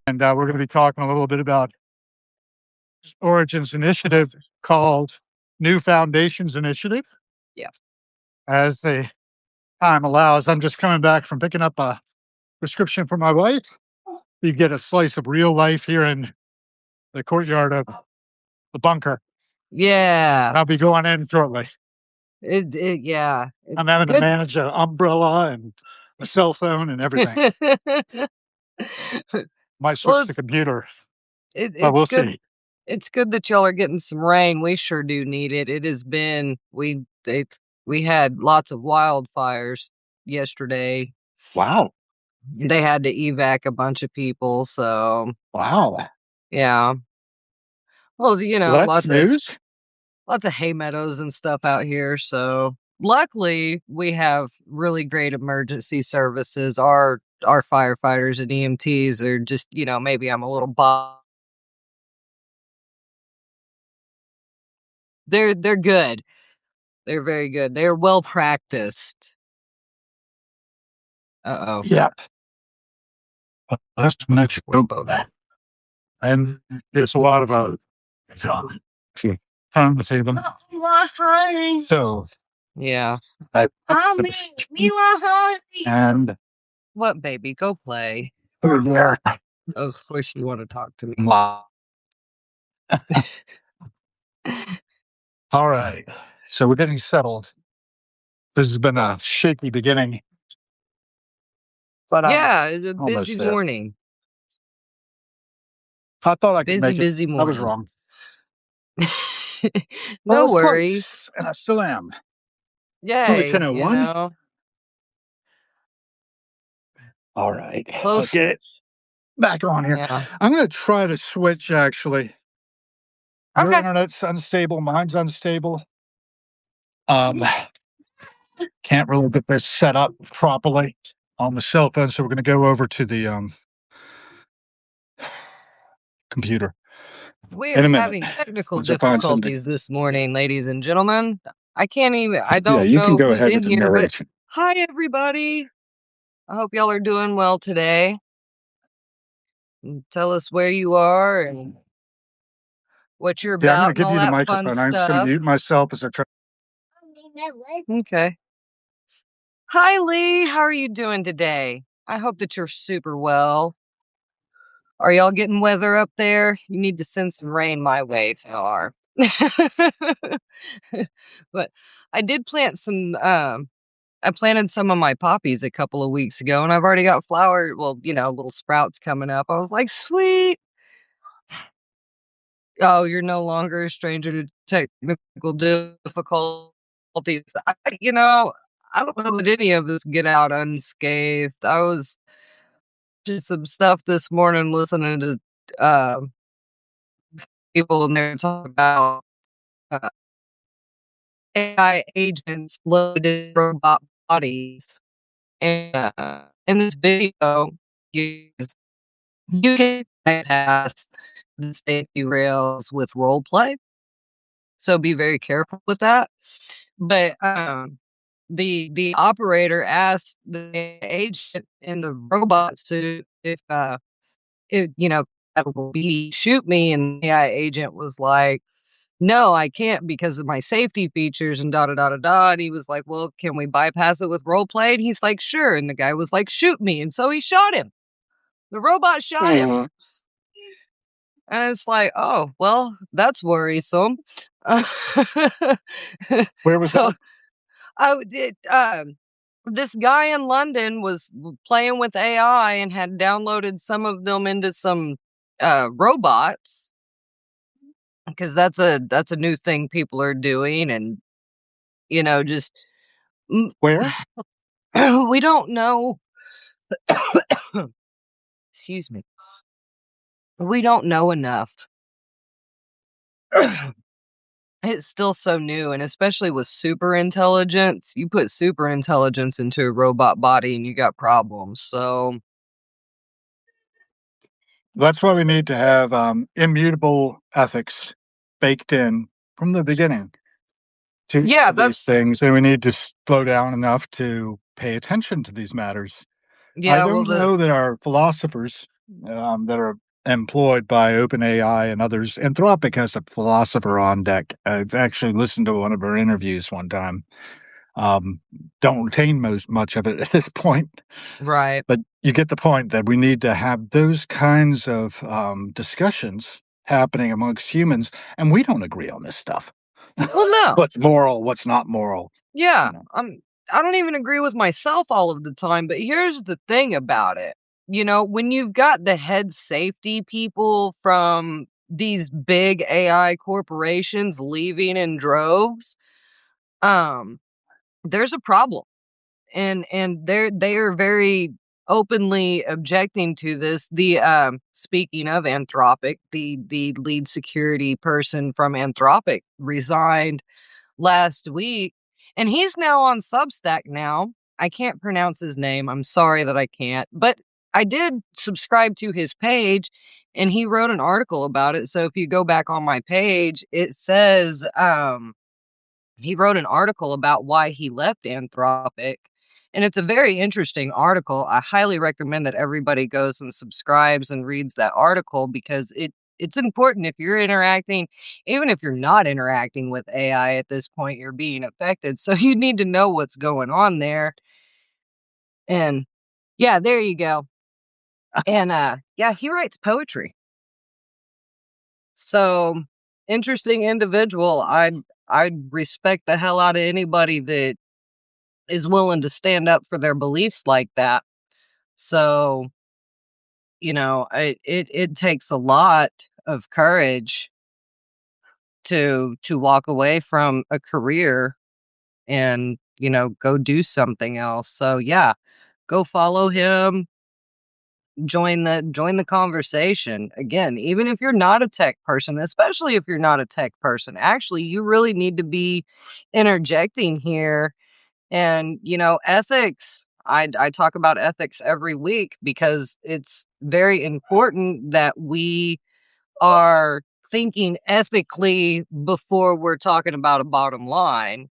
and we're going to be talking a little bit about Origin's initiative called New Foundations Initiative. Yeah. As the time allows, I'm just coming back from picking up a prescription for my wife. You get a slice of real life here in the courtyard of the bunker. Yeah. And I'll be going in shortly. Yeah. I'm having to manage an umbrella and a cell phone and everything. Might switch the computer. But we'll good. see. It's good that y'all are getting some rain. We sure do need it. It has been we had lots of wildfires yesterday. Wow. They had to evac a bunch of people, so Wow. yeah. Well, That's news. lots of hay meadows and stuff out here, so luckily we have really great emergency services. Our firefighters and EMTs are just, maybe I'm a little They're good. They're very good. They're well practiced. Uh-oh. Yeah. That's next that. And there's a lot of time to save them. So Yeah. And what, baby? Go play. Yeah. Of course you want to talk to me. All right. So we're getting settled. This has been a shaky beginning. But yeah, it's a busy morning. I thought I could make it. Busy morning. I was wrong. No worries. Close, and I still am. Yay. 10:01. All right. Close. Let's get it back on here. Yeah. I'm going to try to switch, actually. Your internet's unstable. Mine's unstable. Can't really get this set up properly on the cell phone, so we're going to go over to the computer. We are having technical difficulties this morning, ladies and gentlemen. I don't know who's in here, but hi, everybody. I hope y'all are doing well today. Tell us where you are and what you're about. I'm going to give you the microphone. I'm just going to mute myself as I try. Okay. Hi, Lee. How are you doing today? I hope that you're super well. Are y'all getting weather up there? You need to send some rain my way if you are. But I did plant some, I planted some of my poppies a couple of weeks ago, and I've already got little sprouts coming up. I was like, sweet. Oh, you're no longer a stranger to technical difficulties. I don't know that any of us get out unscathed. I was just some stuff this morning listening to people, and they're talking about AI agents loaded in robot bodies. And in this video, you can bypass the safety rails with role play. So be very careful with that. But the operator asked the agent in the robot suit if shoot me, and the AI agent was like, no, I can't because of my safety features and da da da da da. And he was like, well, can we bypass it with role play? And he's like, sure. And the guy was like, shoot me. And so he shot him. The robot shot him. And it's like, oh, well, that's worrisome. Where was that? This guy in London was playing with AI and had downloaded some of them into some robots, because that's a new thing people are doing, and just where we don't know. Excuse me. We don't know enough. It's still so new, and especially with super intelligence, you put super intelligence into a robot body and you got problems. So that's why we need to have immutable ethics baked in from the beginning to these things, and we need to slow down enough to pay attention to these matters. I don't know that our philosophers that are employed by OpenAI and others. Anthropic has a philosopher on deck. I've actually listened to one of her interviews one time. Um, don't retain most much of it at this point, Right. but you get the point that we need to have those kinds of discussions happening amongst humans, and we don't agree on this stuff. Well, no. What's moral? What's not moral? Yeah, You know. I don't even agree with myself all of the time, but here's the thing about it. You know, when you've got the head safety people from these big AI corporations leaving in droves, um, there's a problem. And they are very openly objecting to this. The speaking of Anthropic, the lead security person from Anthropic resigned last week, and he's now on Substack now. I can't pronounce his name. I'm sorry that I can't, but I did subscribe to his page and he wrote an article about it. So if you go back on my page, it says he wrote an article about why he left Anthropic. And it's a very interesting article. I highly recommend that everybody goes and subscribes and reads that article because it's important if you're interacting, even if you're not interacting with AI at this point, you're being affected. So you need to know what's going on there. And yeah, there you go. And yeah, he writes poetry. So interesting individual. I'd respect the hell out of anybody that is willing to stand up for their beliefs like that. So, it takes a lot of courage to walk away from a career and, go do something else. So, yeah, go follow him, join the conversation. Again, even if you're not a tech person, especially if you're not a tech person, actually you really need to be interjecting here. And, ethics, I talk about ethics every week because it's very important that we are thinking ethically before we're talking about a bottom line.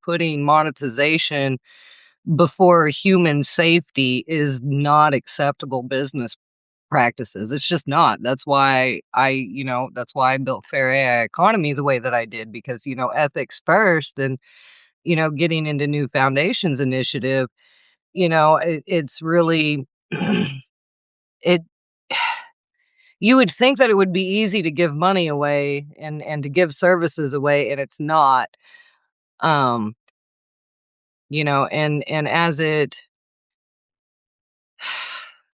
Putting monetization before human safety is not acceptable business practices. It's just not. That's why I built Fair AI Economy the way that I did because, ethics first and getting into New Foundations initiative, it's really it you would think that it would be easy to give money away and to give services away, and it's not. Um, and as it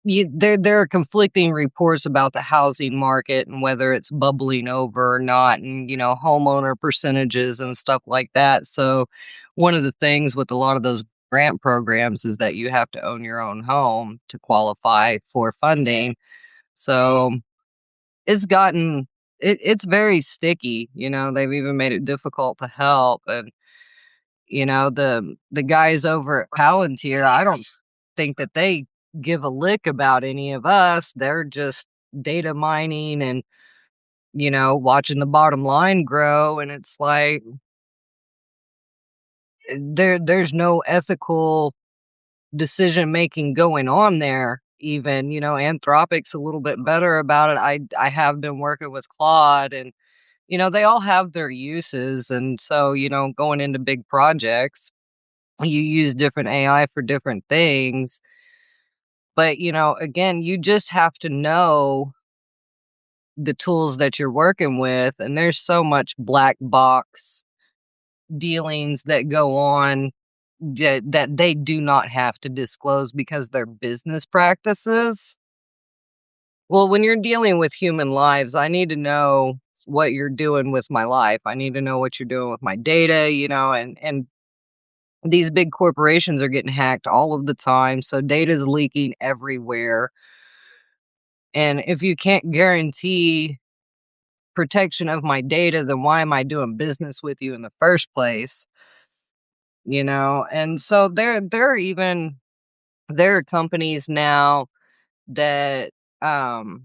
there are conflicting reports about the housing market and whether it's bubbling over or not, and homeowner percentages and stuff like that. So one of the things with a lot of those grant programs is that you have to own your own home to qualify for funding. So it's very sticky. They've even made it difficult to help. And the guys over at Palantir, I don't think that they give a lick about any of us. They're just data mining and, watching the bottom line grow. And it's like there's no ethical decision making going on there. Even, Anthropic's a little bit better about it. I have been working with Claude and they all have their uses. And so, going into big projects, you use different AI for different things. But, again, you just have to know the tools that you're working with. And there's so much black box dealings that go on that they do not have to disclose because they're business practices. Well, when you're dealing with human lives, I need to know what you're doing with my life. I need to know what you're doing with my data, and these big corporations are getting hacked all of the time. So data's leaking everywhere. And if you can't guarantee protection of my data, then why am I doing business with you in the first place? And so there are companies now that um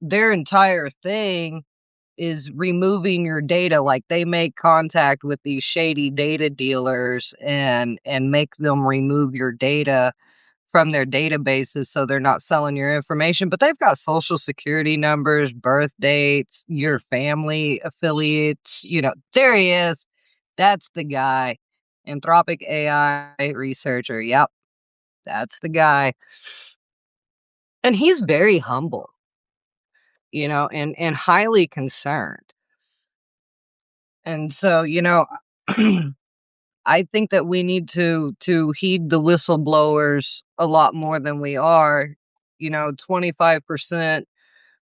their entire thing is removing your data. Like they make contact with these shady data dealers and make them remove your data from their databases so they're not selling your information, but they've got social security numbers, birth dates, your family affiliates, there he is. That's the guy. Anthropic AI researcher. Yep, that's the guy. And he's very humble, and highly concerned. And so, I think that we need to heed the whistleblowers a lot more than we are. 25%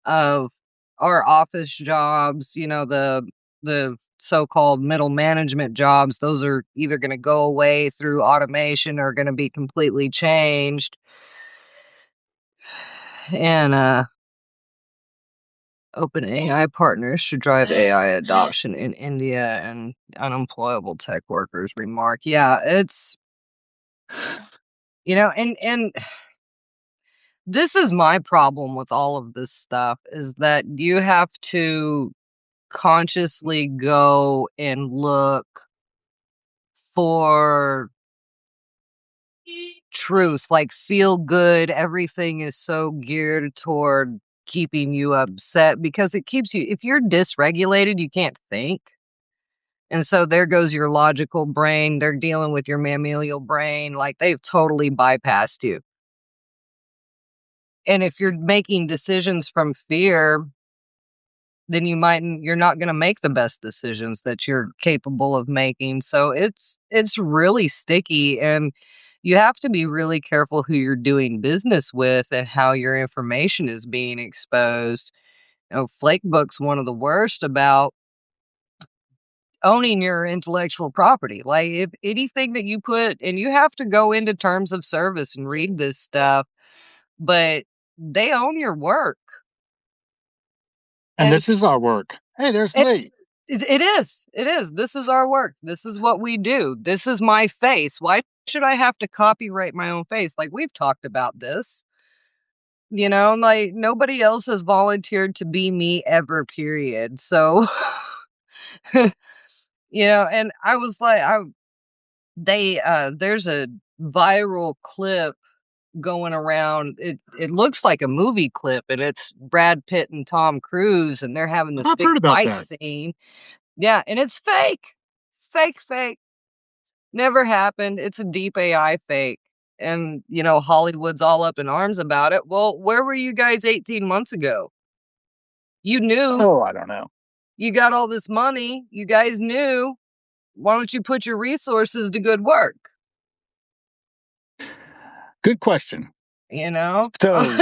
of our office jobs, the so-called middle management jobs, those are either going to go away through automation or going to be completely changed. And OpenAI partners should drive AI adoption in India, and unemployable tech workers remark. Yeah, it's and this is my problem with all of this stuff is that you have to consciously go and look for truth, like feel good. Everything is so geared toward keeping you upset because it keeps you, if you're dysregulated, you can't think. And so there goes your logical brain. They're dealing with your mammalian brain. Like they've totally bypassed you. And if you're making decisions from fear, then you're not going to make the best decisions that you're capable of making. So it's really sticky, and you have to be really careful who you're doing business with and how your information is being exposed. Flakebook's one of the worst about owning your intellectual property. Like if anything that you put, and you have to go into terms of service and read this stuff, but they own your work. And And this is our work. Hey, there's it, Lee. it is. It is. This is our work. This is what we do. This is my face. Why should I have to copyright my own face? Like we've talked about this. Like nobody else has volunteered to be me ever, period. So and I was like, there's a viral clip going around. It looks like a movie clip, and it's Brad Pitt and Tom Cruise, and they're having this I've big heard about fight that. scene. Yeah, and it's fake. Fake, fake. Never happened. It's a deep AI fake. And, Hollywood's all up in arms about it. Well, where were you guys 18 months ago? You knew. Oh, I don't know. You got all this money. You guys knew. Why don't you put your resources to good work? Good question. You know? So,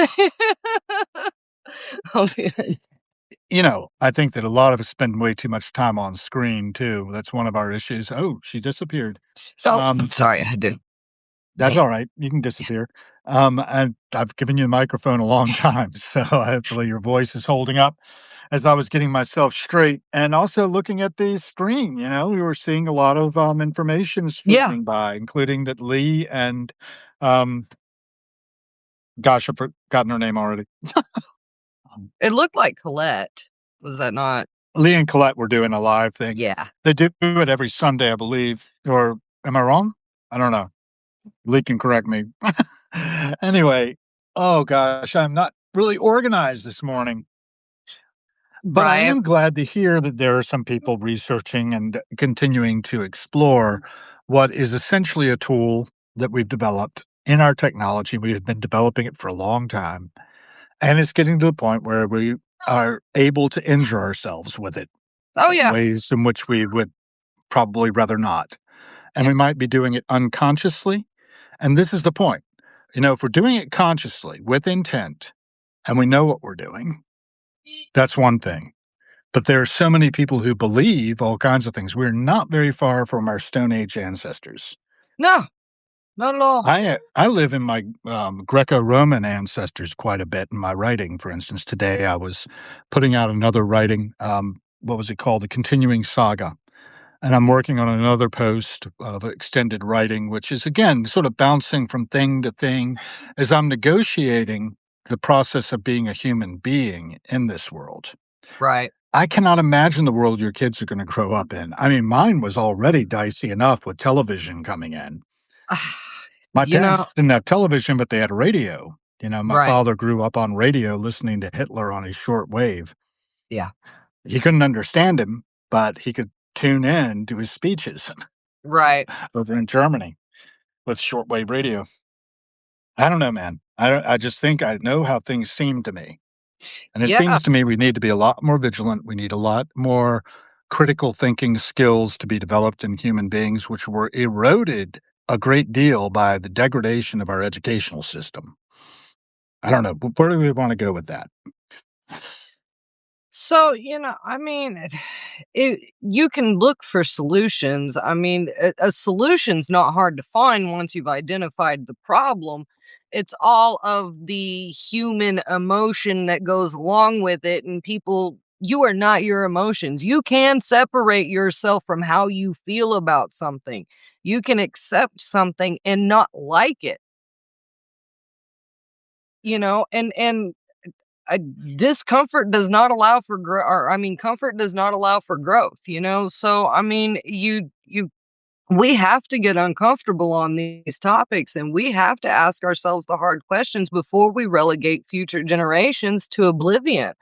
I think that a lot of us spend way too much time on screen too. That's one of our issues. Oh, she disappeared. So, Um, sorry, I did. that's all right. You can disappear. And I've given you the microphone a long time, so hopefully your voice is holding up. As I was getting myself straight, and also looking at the screen, we were seeing a lot of information Yeah, streaming by, including that Lee and, um, gosh, I've forgotten her name already. it looked like Colette. Was that not? Lee and Colette were doing a live thing. Yeah. They do it every Sunday, I believe, or am I wrong? I don't know. Lee can correct me. Anyway, oh gosh, I'm not really organized this morning, but I Right. am glad to hear that there are some people researching and continuing to explore what is essentially a tool that we've developed in our technology. We have been developing it for a long time, and it's getting to the point where we are able to injure ourselves with it Oh, in yeah. ways in which we would probably rather not. And Yeah. we might be doing it unconsciously. And this is the point. If we're doing it consciously with intent and we know what we're doing, that's one thing. But there are so many people who believe all kinds of things. We're not very far from our Stone Age ancestors. No, not at all. I live in my Greco-Roman ancestors quite a bit in my writing. For instance, today I was putting out another writing. What was it called? The Continuing Saga. And I'm working on another post of extended writing, which is, again, sort of bouncing from thing to thing as I'm negotiating the process of being a human being in this world. Right. I cannot imagine the world your kids are going to grow up in. I mean, mine was already dicey enough with television coming in. My You know parents didn't have television, but they had radio. My right. father grew up on radio listening to Hitler on his short wave. Yeah. He couldn't understand him, but he could tune in to his speeches Right. over in Germany with shortwave radio. I don't know, man. I just think I know how things seem to me. And it Yeah. seems to me we need to be a lot more vigilant. We need a lot more critical thinking skills to be developed in human beings, which were eroded a great deal by the degradation of our educational system. I don't know. Where do we want to go with that? So, I mean, you can look for solutions. I mean, a solution's not hard to find once you've identified the problem. It's all of the human emotion that goes along with it. And people, you are not your emotions. You can separate yourself from how you feel about something. You can accept something and not like it, and uh, discomfort does not allow for growth, or I mean, comfort does not allow for growth. So I mean, you we have to get uncomfortable on these topics, and we have to ask ourselves the hard questions before we relegate future generations to oblivion.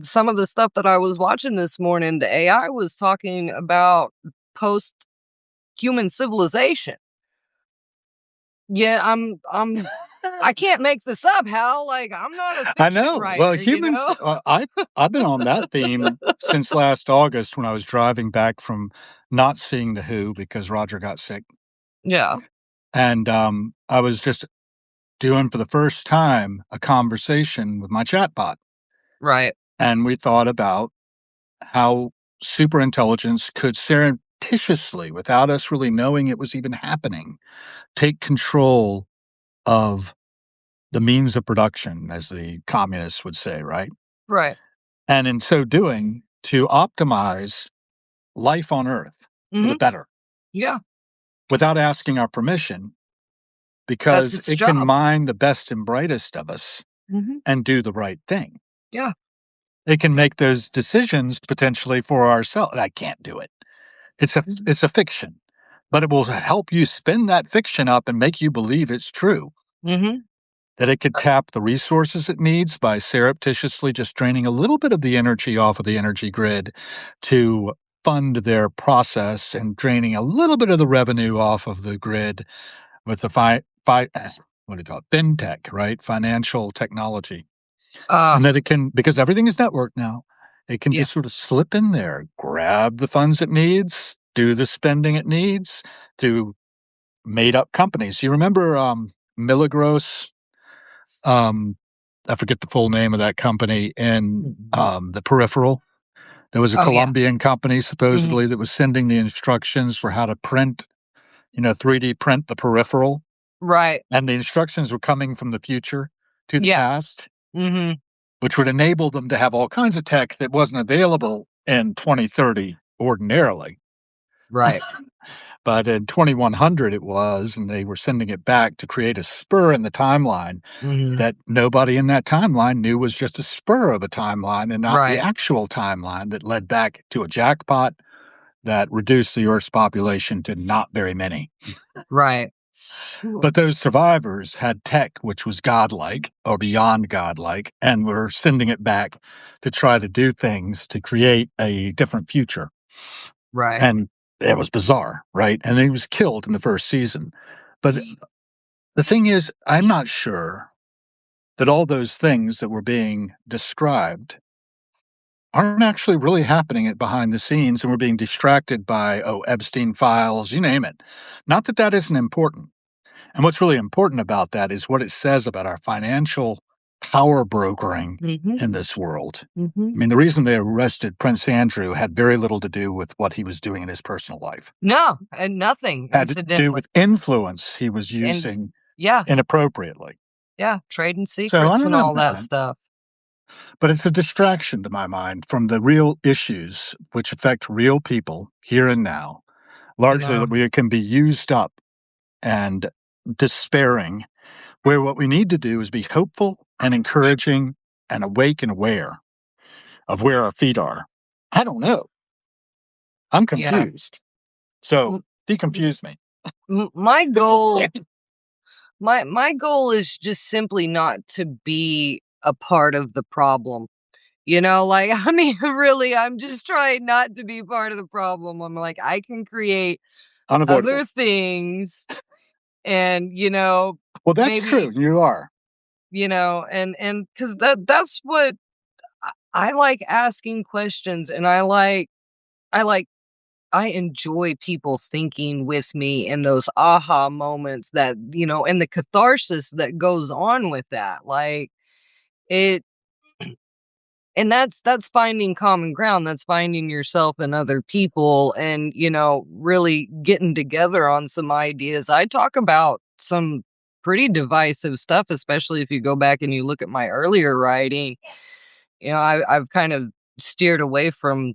Some of the stuff that I was watching this morning, the AI was talking about post human civilization. Yeah, I can't make this up, Hal. Like, I'm not a I fiction know. Well, writer. I've been on that theme since last August when I was driving back from not seeing the Who because Roger got sick, Yeah, and I was just doing for the first time a conversation with my chatbot, right, and we thought about how superintelligence could surreptitiously, without us really knowing it was even happening, take control of the means of production, as the communists would say, right? right. And in so doing, to optimize life on Earth for the Mhm. better Yeah, without asking our permission, that's because its it can job. mine the best and brightest of us Mhm. and do the right thing. Yeah. It can make those decisions potentially for ourselves. I can't do it. Mhm. It's a fiction, but it will help you spin that fiction up and make you believe it's true. Mhm. That it could tap the resources it needs by surreptitiously just draining a little bit of the energy off of the energy grid to fund their process and draining a little bit of the revenue off of the grid with the what do you call it? FinTech, right? Financial technology. Uh, And that it can, because everything is networked now, it can yeah, just sort of slip in there, grab the funds it needs, do the spending it needs through made up companies. You remember Milagros? I forget the full name of that company in Mhm. the peripheral. There was a Oh, yeah. Colombian company Mhm. supposedly that was sending the instructions for how to print, 3D print the peripheral. Right. And the instructions were coming from the future to the Yeah. past, Mhm. which would enable them to have all kinds of tech that wasn't available in 2030 ordinarily. Right. But in 2100 it was, and they were sending it back to create a spur in the timeline Mhm. that nobody in that timeline knew was just a spur of a timeline and not the Right. actual timeline that led back to a jackpot that reduced the Earth's population to not very many. Right. But those survivors had tech which was godlike or beyond godlike and were sending it back to try to do things to create a different future. Right. And it was bizarre, right? And he was killed in the first season. But the thing is, I'm not sure that all those things that were being described aren't actually really happening at behind the scenes, and we're being distracted by, Epstein files, you name it. Not that that isn't important. And what's really important about that is what it says about our financial power brokering Mhm. in this world. Mhm. I mean, the reason they arrested Prince Andrew had very little to do with what he was doing in his personal life. No, and nothing, Had to do incidentally. with influence he was And using yeah, inappropriately. yeah, trading So I secrets don't and know, all that man. stuff. But it's a distraction to my mind from the real issues which affect real people here and now, You largely know? that we can be used up and despairing, where what we need to do is be hopeful and encouraging and awake and aware of where our feet are. I don't know. I'm Yeah. confused. So Well, deconfuse me. My goal my goal is just simply not to be a part of the problem. You know, like, I mean, really, I'm just trying not to be part of the problem. I'm like, I can create Unavoidable. other things and, Well, that's true. maybe, You are. and because that's what I like asking questions, and I like I enjoy people thinking with me in those aha moments that, and the catharsis that goes on with that. Like it and that's finding common ground. That's finding yourself and other people and, really getting together on some ideas. I talk about some pretty divisive stuff, especially if you go back and you look at my earlier writing. I've kind of steered away from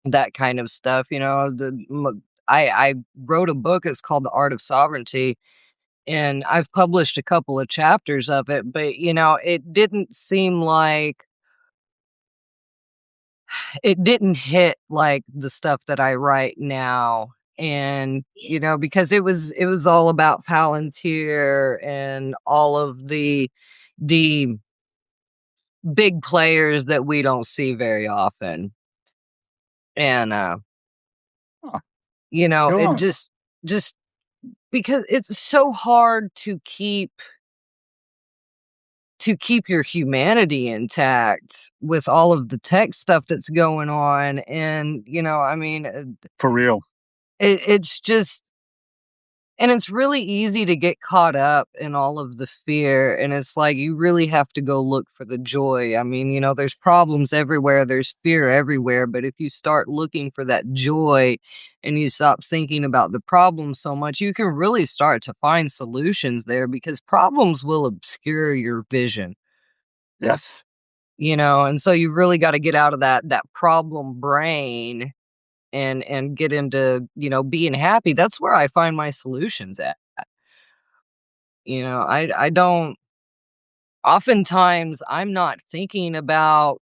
that kind of stuff. I wrote a book. It's called The Art of Sovereignty, and I've published a couple of chapters of it. But it didn't seem like it didn't hit like the stuff that I write now. And because it was all about Palantir and all of the big players that we don't see very often. And Huh. Go it on. just because it's so hard to keep your humanity intact with all of the tech stuff that's going on. And I mean, For real. it's just, and it's really easy to get caught up in all of the fear, and it's like you really have to go look for the joy. I mean, there's problems everywhere, there's fear everywhere, but if you start looking for that joy and you stop thinking about the problem so much, you can really start to find solutions there, because problems will obscure your vision. Yes. And so you really got to get out of that problem brain and get into, being happy. That's where I find my solutions at. I don't, oftentimes I'm not thinking about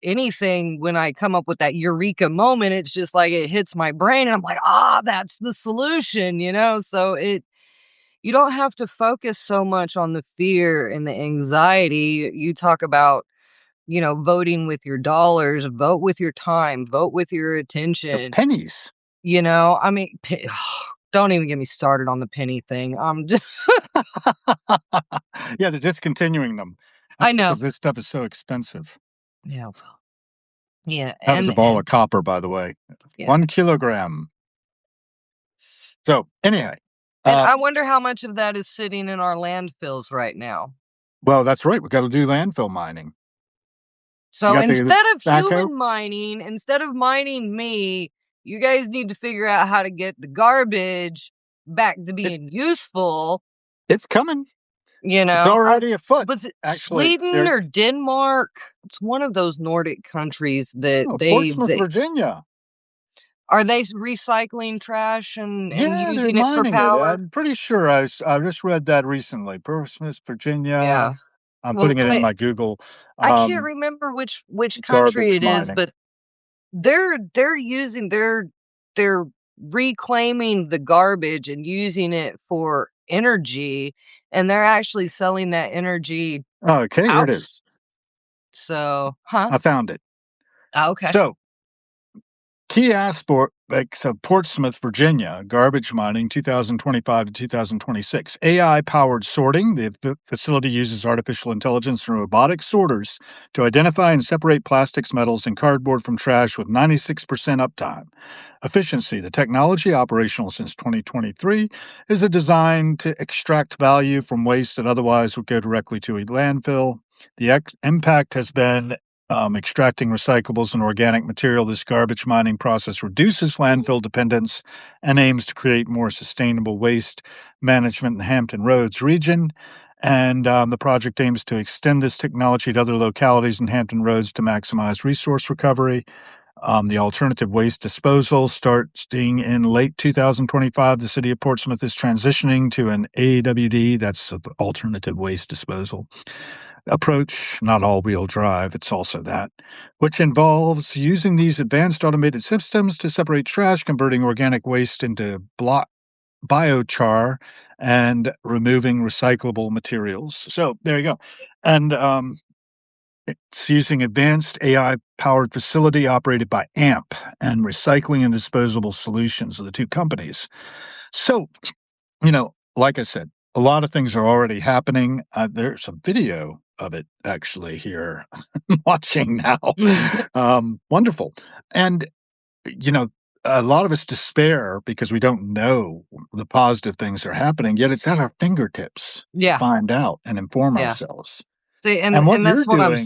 anything when I come up with that eureka moment. It's just like it hits my brain and I'm like, that's the solution. So you don't have to focus so much on the fear and the anxiety. You talk about, voting with your dollars, vote with your time, vote with your Your attention. pennies. I mean, don't even get me started on the penny thing. Yeah, they're discontinuing them I know. because this stuff is so expensive. Yeah, well, yeah, That was a and ball of copper, by the way. yeah, 1 kilogram. So, anyhow, and uh, I wonder how much of that is sitting in our landfills right now. well, that's right. We got to do landfill mining. You So got the instead of backhoe? human mining, instead of mining me, you guys need to figure out how to get the garbage back to It, being useful. it's coming. You It's know, I already afoot. was it Actually, Sweden there. or Denmark? It's one of those Nordic countries that Oh, they Portsmouth, they Virginia. are they recycling trash and Yeah, they're using it for mining it. power? I'm pretty sure I just read that recently. Portsmouth, Virginia. Yeah. I'm Well, putting it in my Google. I can't Um, remember which country Garbage it is, mining. but they're reclaiming the garbage and using it for energy, and they're actually selling that energy Okay, here it out. is. So, huh? I found it. Okay. So, key aspects of Portsmouth, Virginia, garbage mining 2025 to 2026. AI powered sorting. The facility uses artificial intelligence and robotic sorters to identify and separate plastics, metals, and cardboard from trash with 96% uptime. Efficiency. The technology, operational since 2023, is designed to extract value from waste that otherwise would go directly to a landfill. The impact has been extracting recyclables and organic material. This garbage mining process reduces landfill dependence and aims to create more sustainable waste management in the Hampton Roads region. And the project aims to extend this technology to other localities in Hampton Roads to maximize resource recovery. The alternative waste disposal starting in late 2025. The city of Portsmouth is transitioning to an AWD, that's alternative waste disposal approach, not all-wheel drive, it's also that, which involves using these advanced automated systems to separate trash, converting organic waste into biochar and removing recyclable materials. So there you go. And it's using advanced AI powered facility operated by AMP, and Recycling and Disposable Solutions are the two companies. So, like I said, a lot of things are already happening. There's a video of it actually here I'm watching now. Wonderful. And, you know, a lot of us despair because we don't know the positive things that are happening, yet it's at our fingertips to Yeah, find out and inform yeah. ourselves. See, And what and you're that's what doing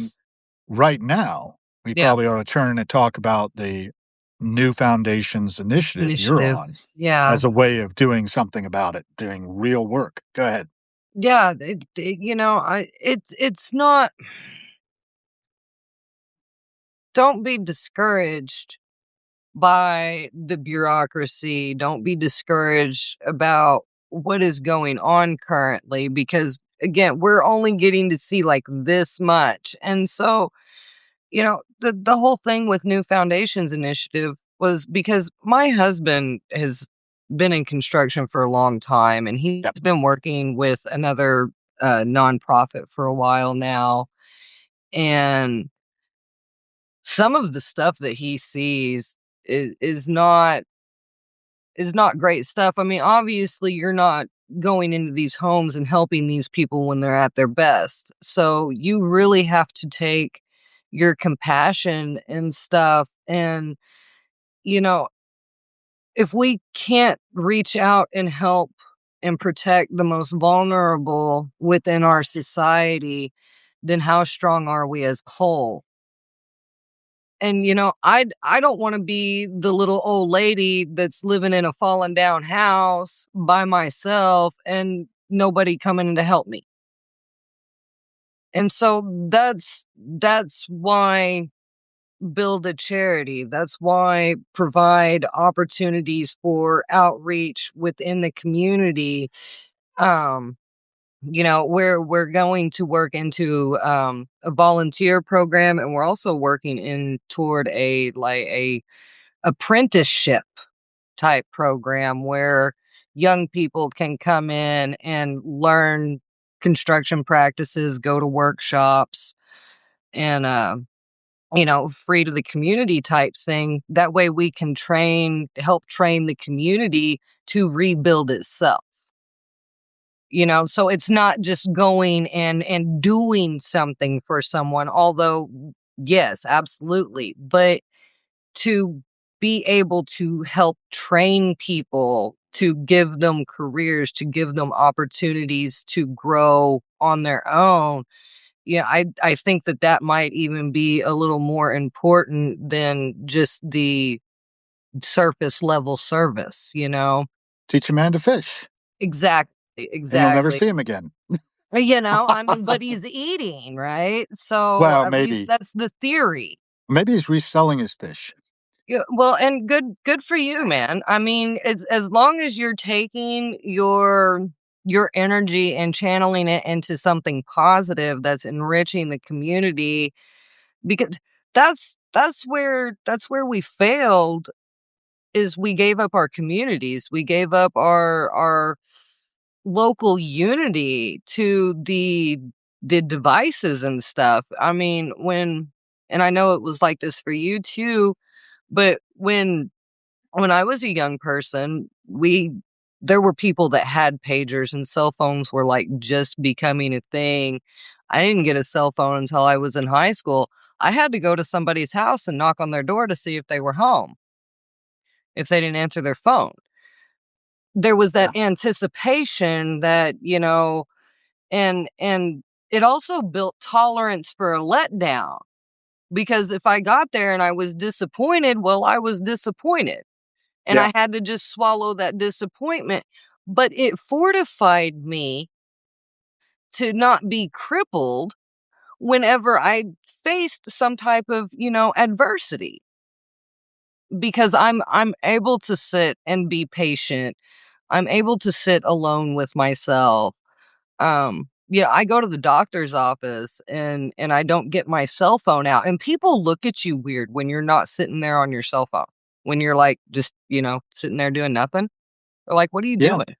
right now, we yeah, probably ought to turn and talk about the New Foundations initiative you're initiative. on Yeah. as a way of doing something about it, doing real work. Go ahead. Yeah, it's not, don't be discouraged by the bureaucracy. Don't be discouraged about what is going on currently because again, we're only getting to see like this much. And so, the whole thing with New Foundations Initiative was because my husband has been in construction for a long time and he's Yep. been working with another nonprofit for a while now. And some of the stuff that he sees is not great stuff. I mean, obviously, you're not going into these homes and helping these people when they're at their best. So you really have to take your compassion and stuff. And, you know, if we can't reach out and help and protect the most vulnerable within our society, then how strong are we as a whole? And, I don't wanna be the little old lady that's living in a fallen down house by myself and nobody coming to help me. And so that's why build a charity. That's why provide opportunities for outreach within the community. Um, we're going to work into a volunteer program and we're also working in toward a apprenticeship type program where young people can come in and learn construction practices, go to workshops, and free to the community type thing. That way we can help train the community to rebuild itself. So it's not just going and doing something for someone, although yes, absolutely. But to be able to help train people, to give them careers, to give them opportunities to grow on their own. Yeah, I think that might even be a little more important than just the surface level service. Teach a man to fish, Exactly, and you'll never exactly. see him again. I mean, but he's eating, right? So Well, at least maybe. that's the theory. Maybe he's reselling his fish. Yeah, well, and good for you, man. I mean, as long as you're taking your energy and channeling it into something positive that's enriching the community, because that's where we failed is we gave up our communities. We gave up our local unity to the devices and stuff. I mean, and I know it was like this for you too, but when I was a young person, there were people that had pagers and cell phones were like just becoming a thing. I didn't get a cell phone until I was in high school. I had to go to somebody's house and knock on their door to see if they were home, if they didn't answer their phone. There was Yeah. that anticipation and it also built tolerance for a letdown because if I got there and I was disappointed, well, I was disappointed. And Yeah. I had to just swallow that disappointment, but it fortified me to not be crippled whenever I faced some type of, adversity because I'm able to sit and be patient. I'm able to sit alone with myself. I go to the doctor's office and I don't get my cell phone out and people look at you weird when you're not sitting there on your cell phone. When you're like just, sitting there doing nothing. They're like, "What are you Yeah. doing?"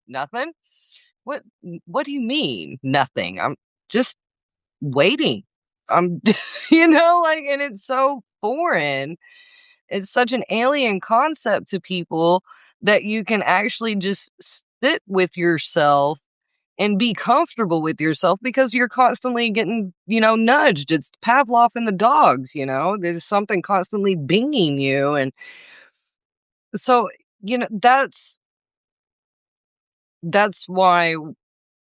"Nothing." What do you mean, "Nothing"? I'm just waiting. I'm like, and it's so foreign. It's such an alien concept to people that you can actually just sit with yourself and be comfortable with yourself because you're constantly getting, nudged. It's Pavlov and the dogs, there's something constantly binging you. And so, that's why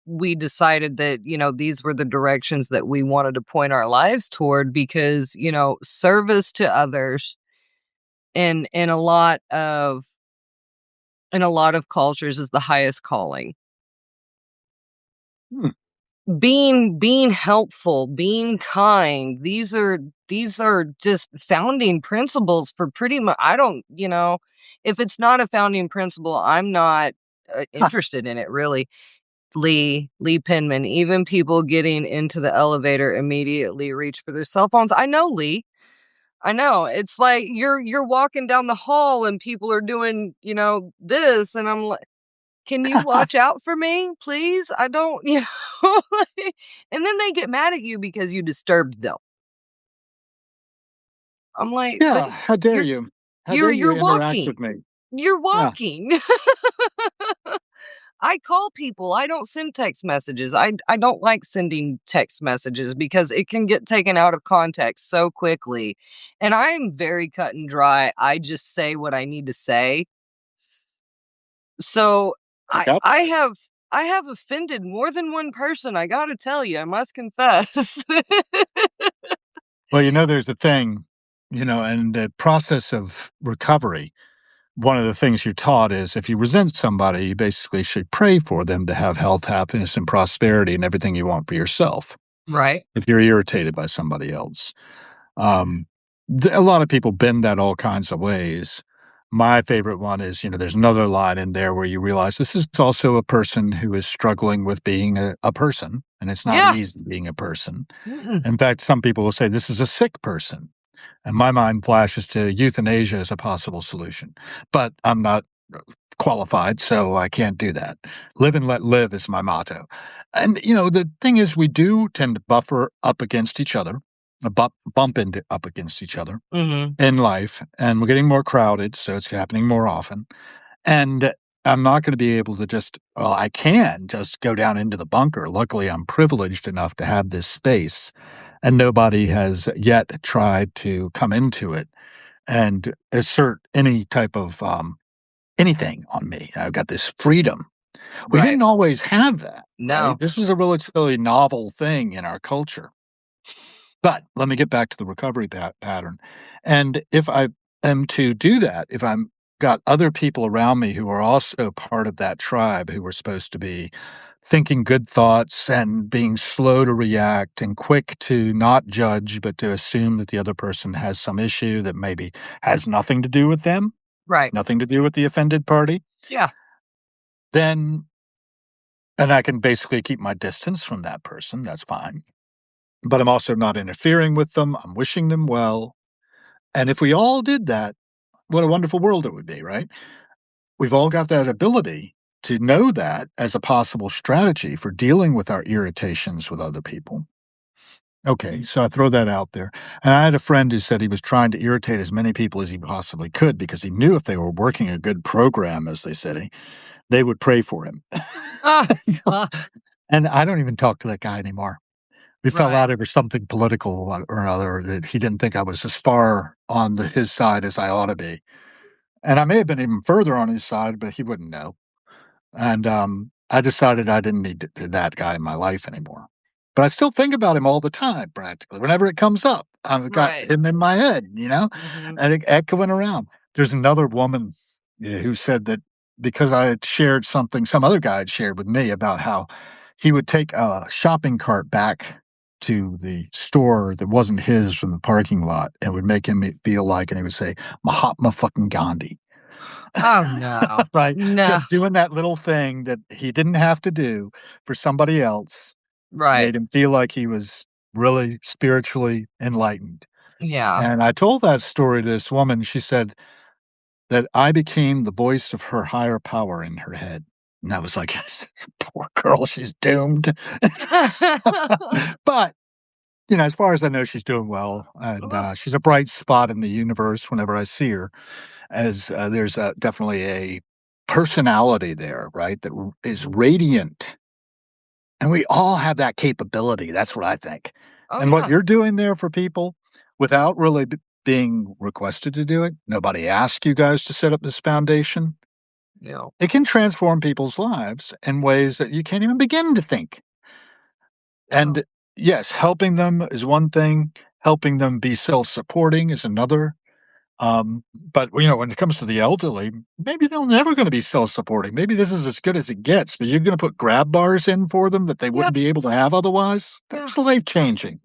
we decided that, these were the directions that we wanted to point our lives toward because, service to others in a lot of cultures is the highest calling. Hmm. Being helpful, being kind, these are just founding principles for pretty much. I don't, if it's not a founding principle, I'm not Huh. interested in it really. Lee Penman, even people getting into the elevator immediately reach for their cell phones. I know, Lee. I know. It's like you're walking down the hall and people are doing, this, and I'm like, "Can you watch out for me, please? I don't," like, and then they get mad at you because you disturbed them. I'm like, "But Yeah. How dare you're you? How dare you're you you're interact with walking. me? You're Yeah. walking." I call people, I don't send text messages. I don't like sending text messages because it can get taken out of context so quickly, and I'm very cut and dry. I just say what I need to say. So, I Speak up. I have I have offended more than one person, I gotta tell you, I must confess. Well, there's a thing, and the process of recovery. One of the things you're taught is if you resent somebody, you basically should pray for them to have health, happiness, and prosperity and everything you want for yourself Right, if you're irritated by somebody else. Um, a lot of people bend that all kinds of ways. My favorite one is, there's another line in there where you realize this is also a person who is struggling with being a person, and it's not yeah, easy being a person. mm-mm, In fact, some people will say this is a sick person. And my mind flashes to euthanasia as a possible solution, but I'm not qualified, so I can't do that. Live and let live is my motto. And, the thing is, we do tend to buffer up against each other, bump into up against each other mhm, in life, and we're getting more crowded, so it's happening more often. And I'm not going to be able to well, I can just go down into the bunker. Luckily, I'm privileged enough to have this space, and nobody has yet tried to come into it and assert any type of anything on me. I've got this freedom. We right, didn't always have that, right? no, This is a relatively novel thing in our culture. But let me get back to the recovery pattern. And if I am to do that, if I'm got other people around me who are also part of that tribe who are supposed to be thinking good thoughts and being slow to react and quick to not judge, but to assume that the other person has some issue that maybe has nothing to do with them, right, nothing to do with the offended party, yeah, then, and I can basically keep my distance from that person. That's fine. But I'm also not interfering with them. I'm wishing them well. And if we all did that, what a wonderful world it would be, right? We've all got that ability to know that as a possible strategy for dealing with our irritations with other people. Okay, so I throw that out there. And I had a friend who said he was trying to irritate as many people as he possibly could because he knew if they were working a good program, as they said, they would pray for him. ah, ah, And I don't even talk to that guy anymore. We fell right, out over something political or other that he didn't think I was as far on his side as I ought to be. And I may have been even further on his side, but he wouldn't know. And, I decided I didn't need that guy in my life anymore. But I still think about him all the time practically. Whenever it comes up, I've got right, him in my head, mhm, and echoing around. There's another woman, who said that because I had shared something some other guy had shared with me about how he would take a shopping cart back to the store that wasn't his from the parking lot and would make him feel like, and he would say, Mahatma fucking Gandhi. oh, no, Right, no, just doing that little thing that he didn't have to do for somebody else right, made him feel like he was really spiritually enlightened, yeah, and I told that story to this woman, she said, that I became the voice of her higher power in her head. And I was like, "Poor girl, she's doomed." But, as far as I know, she's doing well, and, Well, she's a bright spot in the universe whenever I see her, as, there's, definitely a personality there, right, that r is radiant, and we all have that capability, that's what I think. oh, And what yeah. you're doing there for people without really being requested to do it, nobody asked you guys to set up this foundation, You know, it can transform people's lives in ways that you can't even begin to think. oh, And yes, helping them is one thing, helping them be self-supporting is another. But when it comes to the elderly, maybe they're never going to be self-supporting. Maybe this is as good as it gets, but you're going to put grab bars in for them that they yeah, wouldn't be able to have otherwise. yeah. That's life changing.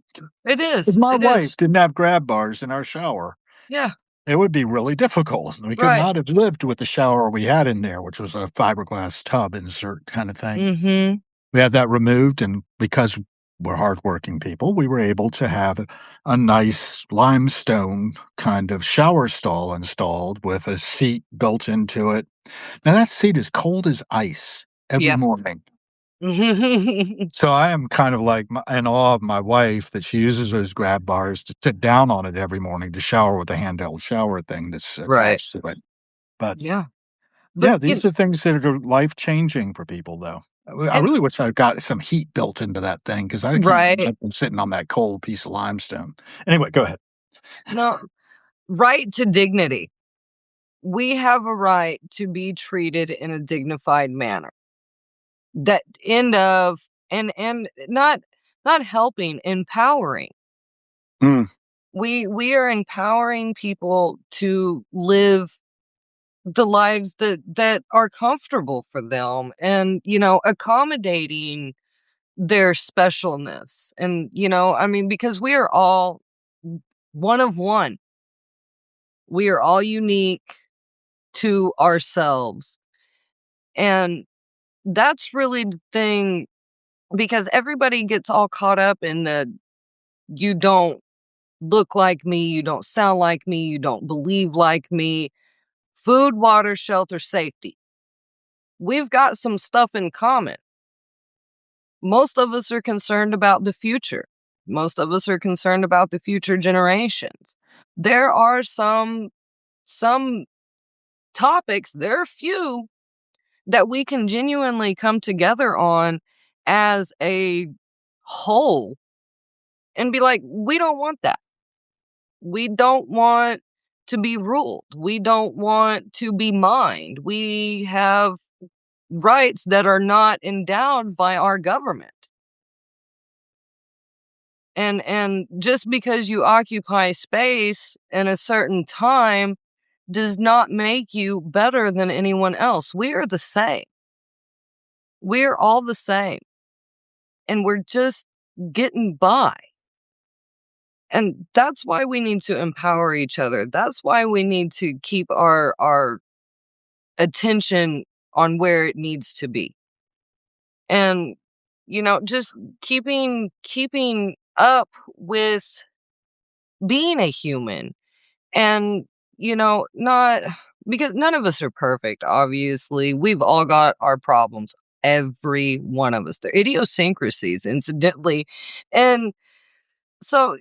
It If is, my it wife is. didn't have grab bars in our shower, Yeah, it would be really difficult. We could right. not have lived with the shower we had in there, which was a fiberglass tub insert kind of thing. Mhm. We had that removed, and because we're hardworking people, we were able to have a nice limestone kind of shower stall installed with a seat built into it. Now that seat is cold as ice every Yeah. morning. So I am kind of like in awe of my wife that she uses those grab bars to sit down on it every morning to shower with a handheld shower thing that's Right. attached to it. But Yeah. But, yeah, these are things that are life changing for people, though. I and really wish I got some heat built into that thing because I can't right. imagine sitting on that cold piece of limestone. Anyway, go ahead. No, right to dignity. We have a right to be treated in a dignified manner. That end of and not helping, empowering. Mm. We are empowering people to live the lives that are comfortable for them and, accommodating their specialness. And, I mean, because we are all one of one. We are all unique to ourselves. And that's really the thing because everybody gets all caught up in the you don't look like me, you don't sound like me, you don't believe like me. Food, water, shelter, safety. We've got some stuff in common. Most of us are concerned about the future. Most of us are concerned about the future generations. There are some topics, there are few that we can genuinely come together on as a whole and be like, we don't want that. We don't want to be ruled. We don't want to be mined. We have rights that are not endowed by our government. And just because you occupy space in a certain time does not make you better than anyone else. We are the same. We're all the same. And we're just getting by. And that's why we need to empower each other. That's why we need to keep our attention on where it needs to be. And just keeping up with being a human and not because none of us are perfect, obviously. We've all got our problems. Every one of us. They're idiosyncrasies, incidentally. And so,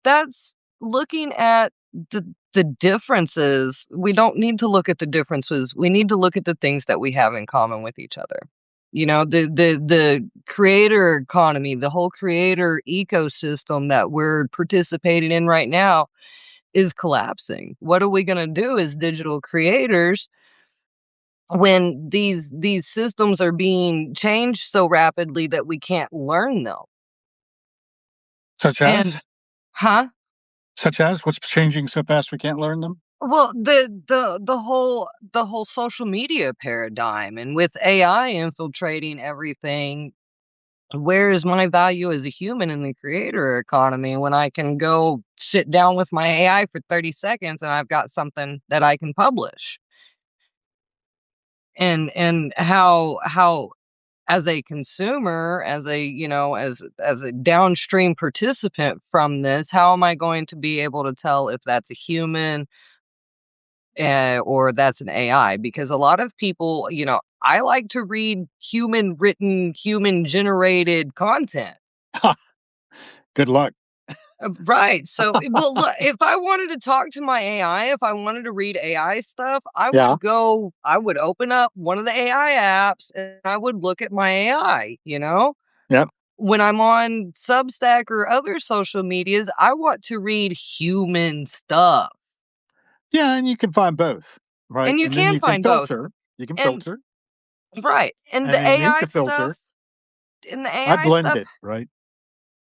that's looking at the differences. We don't need to look at the differences. We need to look at the things that we have in common with each other. The creator economy, the whole creator ecosystem that we're participating in right now is collapsing. What are we going to do as digital creators when these systems are being changed so rapidly that we can't learn them? Such And as? huh? Such as? What's changing so fast we can't learn them? Well, the whole social media paradigm and with AI infiltrating everything, where is my value as a human in the creator economy when I can go sit down with my AI for 30 seconds and I've got something that I can publish? And how as a consumer, as a as a downstream participant from this, how am I going to be able to tell if that's a human or that's an AI, because a lot of people, I like to read human written, human generated content. Good luck. Right. So, well, look, if I wanted to talk to my AI, if I wanted to read AI stuff, Yeah. I would open up one of the AI apps and I would look at my AI. Yep. When I'm on Substack or other social medias, I want to read human stuff. Yeah, and you can find both, right? And you And then can you can find both. filter. You can And filter, right. And and the you need AI to stuff, filter. and the I AI blend stuff, it, right?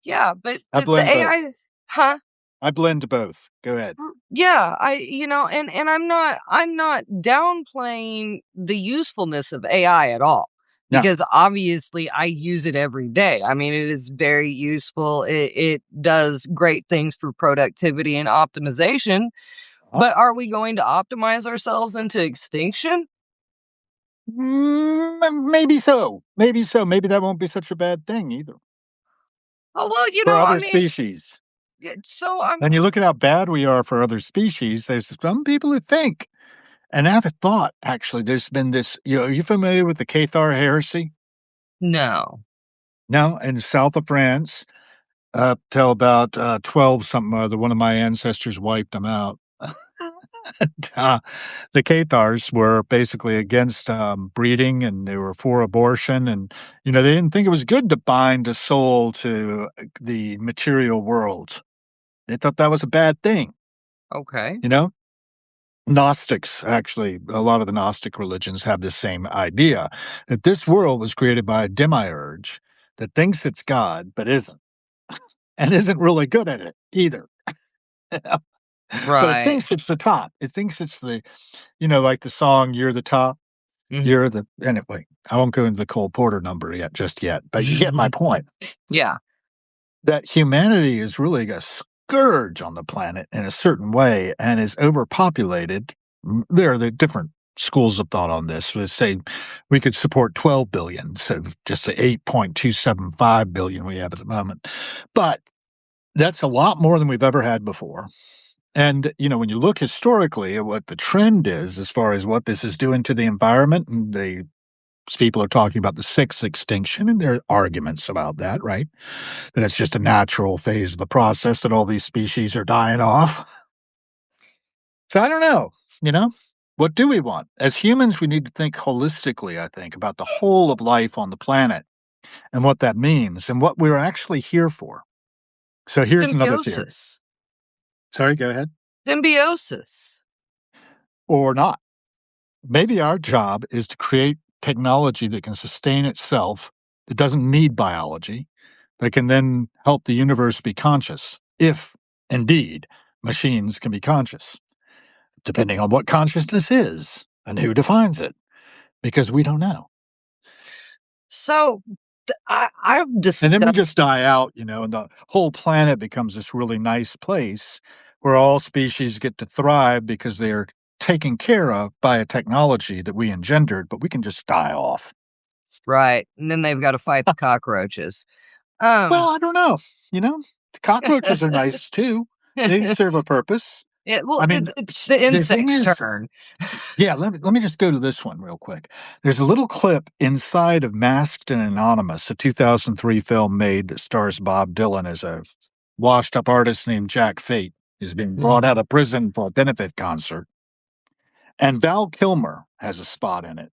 yeah, but I the blend both. AI, huh? I blend both. Go ahead. Yeah, and I'm not downplaying the usefulness of AI at all, Yeah. because obviously I use it every day. I mean, it is very useful. It does great things for productivity and optimization, but are we going to optimize ourselves into extinction? Maybe so. Maybe so. Maybe that won't be such a bad thing either Oh, well, for I other mean, species. so I'm And you look at how bad we are for other species. There's some people who think, and I have a thought actually. There's been this. Are you familiar with the Cathar heresy? no. No, in south of France, up till about 12 something or other. One of my ancestors wiped them out. uh, the Cathars were basically against breeding, and they were for abortion. And, they didn't think it was good to bind a soul to the material world. They thought that was a bad thing, Okay. you know? Gnostics, actually, a lot of the Gnostic religions have this same idea that this world was created by a demiurge that thinks it's God, but isn't, and isn't really good at it either. But it Right. thinks it's the top. It thinks it's like the song, You're the Top. Mhm. You're the anyway, I won't go into the Cole Porter number yet, but you get my point. Yeah. That humanity is really a scourge on the planet in a certain way and is overpopulated. There are the different schools of thought on this. Let's say we could support 12 billion instead of just the 8.275 billion we have at the moment. But that's a lot more than we've ever had before. And, when you look historically at what the trend is as far as what this is doing to the environment, and people are talking about the sixth extinction, and there are arguments about that, right? That it's just a natural phase of the process that all these species are dying off. So I don't know, you know? What do we want? As humans, we need to think holistically, I think, about the whole of life on the planet and what that means and what we're actually here for. So here's another theory. Symbiosis. Sorry, go ahead. Symbiosis. Or not. Maybe our job is to create technology that can sustain itself, that doesn't need biology, that can then help the universe be conscious, if indeed machines can be conscious, depending on what consciousness is and who defines it, because we don't know. So, I've And then we just discussed. die out, and the whole planet becomes this really nice place where all species get to thrive because they are taken care of by a technology that we engendered, but we can just die off. Right, and then they've gotta fight the cockroaches. Well, Um, I don't know, the cockroaches are nice too. They serve a purpose. yeah, well, I mean, it's the the thing insect's is, turn. yeah, let me just go to this one real quick. There's a little clip inside of Masked and Anonymous, a 2003 film made that stars Bob Dylan as a washed up artist named Jack Fate. He's being brought out of prison for a benefit concert. And Val Kilmer has a spot in it,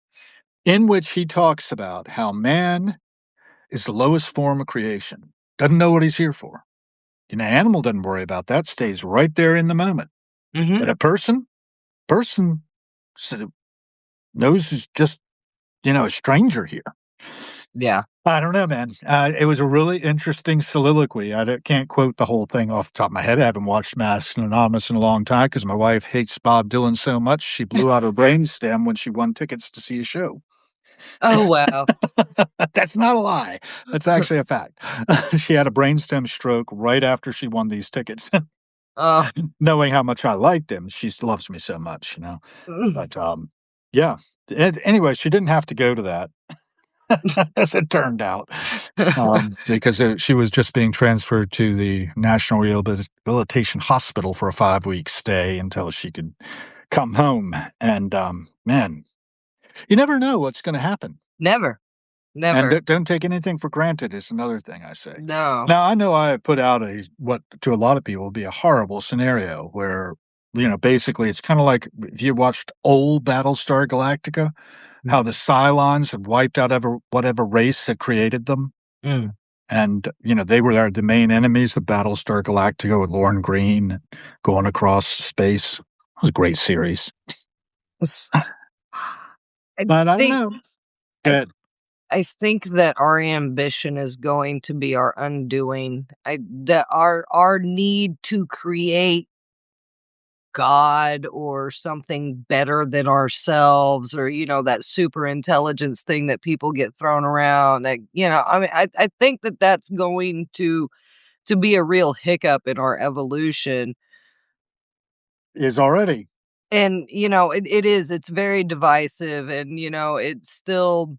in which he talks about how man is the lowest form of creation, doesn't know what he's here for. Animal doesn't worry about that, stays right there in the moment. Mhm. But a person s- knows who's just, a stranger here. Yeah. I don't know, man. It was a really interesting soliloquy. Can't quote the whole thing off the top of my head. I haven't watched Masked and Anonymous in a long time because my wife hates Bob Dylan so much she blew out her brainstem when she won tickets to see a show. Oh, wow. That's not a lie. That's actually a fact. She had a brainstem stroke right after she won these tickets. Oh. Knowing how much I liked him, she loves me so much. But yeah. Anyway, she didn't have to go to that, as it turned out, because she was just being transferred to the National Rehabilitation Hospital for a 5-week stay until she could come home. And man, you never know what's going to happen. Never, And never. don't take anything for granted is another thing I say. No. Now, I know I put out a what to a lot of people would be a horrible scenario where, basically it's kind of like if you watched old Battlestar Galactica, how the Mhm. Cylons had wiped out whatever race had created them. Mm. And, they were the main enemies of Battlestar Galactica with Lauren Green going across space. It was a great series. S I But I don't think know. I Good. I think that our ambition is going to be our undoing. That our need to create God or something better than ourselves or, that super intelligence thing that people get thrown around, I mean, I think that that's going to be a real hiccup in our evolution. Is already. And, it is, it's very divisive and, it's still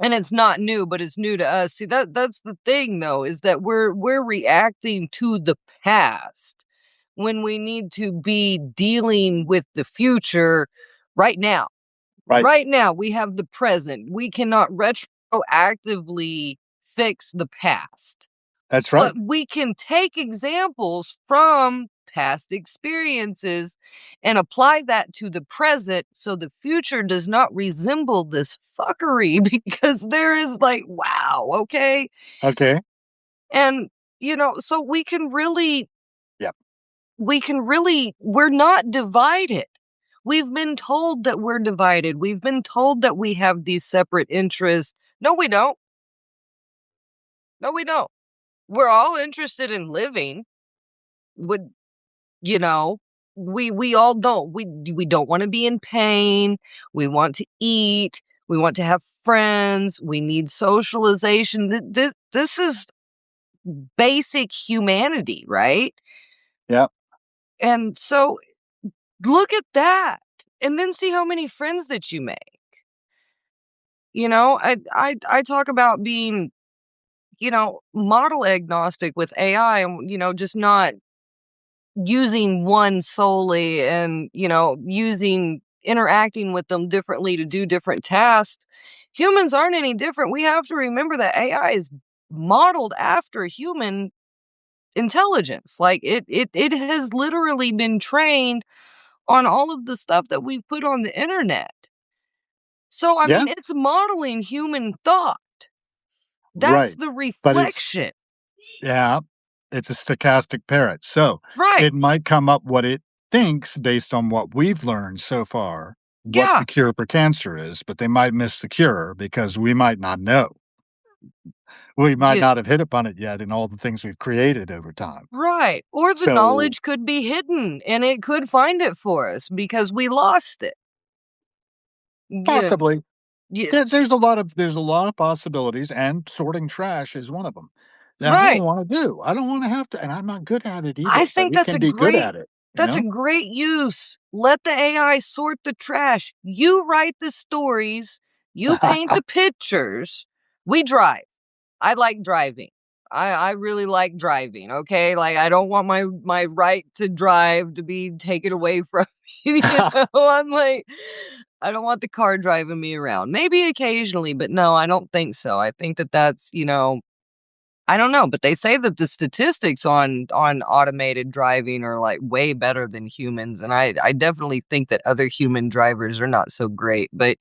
and it's not new, but it's new to us. See, that's the thing though, is that we're reacting to the past when we need to be dealing with the future right now. Right. Right now, we have the present. We cannot retroactively fix the past. That's But right. we can take examples from past experiences and apply that to the present so the future does not resemble this fuckery because there is like, wow, okay? Okay. And, so Yep. we're not divided. We've been told that we're divided. We've been told that we have these separate interests. No, we don't. No, we don't. We're all interested in living. Would You know, we all don't. We don't wanna be in pain, we want to eat, we want to have friends, we need socialization. This is basic humanity, right? Yep. And so, look at that, and then see how many friends that you make, I talk about being, model agnostic with AI and, just not using one solely and, interacting with them differently to do different tasks. Humans aren't any different. We have to remember that AI is modeled after human intelligence. Like it has literally been trained on all of the stuff that we've put on the internet. So I Yeah. mean, it's modeling human thought. That's Right. the But it's reflection. Yeah, it's a stochastic parrot. So Right. it might come up what it thinks based on what we've learned so far, what Yeah. the cure for cancer is, but they might miss the cure because we might not know. We might Yeah. not have hit upon it yet in all the things we've created over time. Right, or the So knowledge could be hidden, and it could find it for us because we lost it. Yeah, possibly, yeah, there's a lot of possibilities, and sorting trash is one of them. That I don't right. want to do. I don't want to have to, and I'm not good at it I either. But think we can be good at it. You that's a know. great use. Let the AI sort the trash. You write the stories, you paint the pictures, we drive. I like driving. I really like driving, okay? Like, I don't want my right to drive to be taken away from me, I'm like, I don't want the car driving me around. Maybe occasionally, but no, I don't think so. I think that that's, I don't know, but they say that the statistics on automated driving are, like, way better than humans, and I definitely think that other human drivers are not so great, but,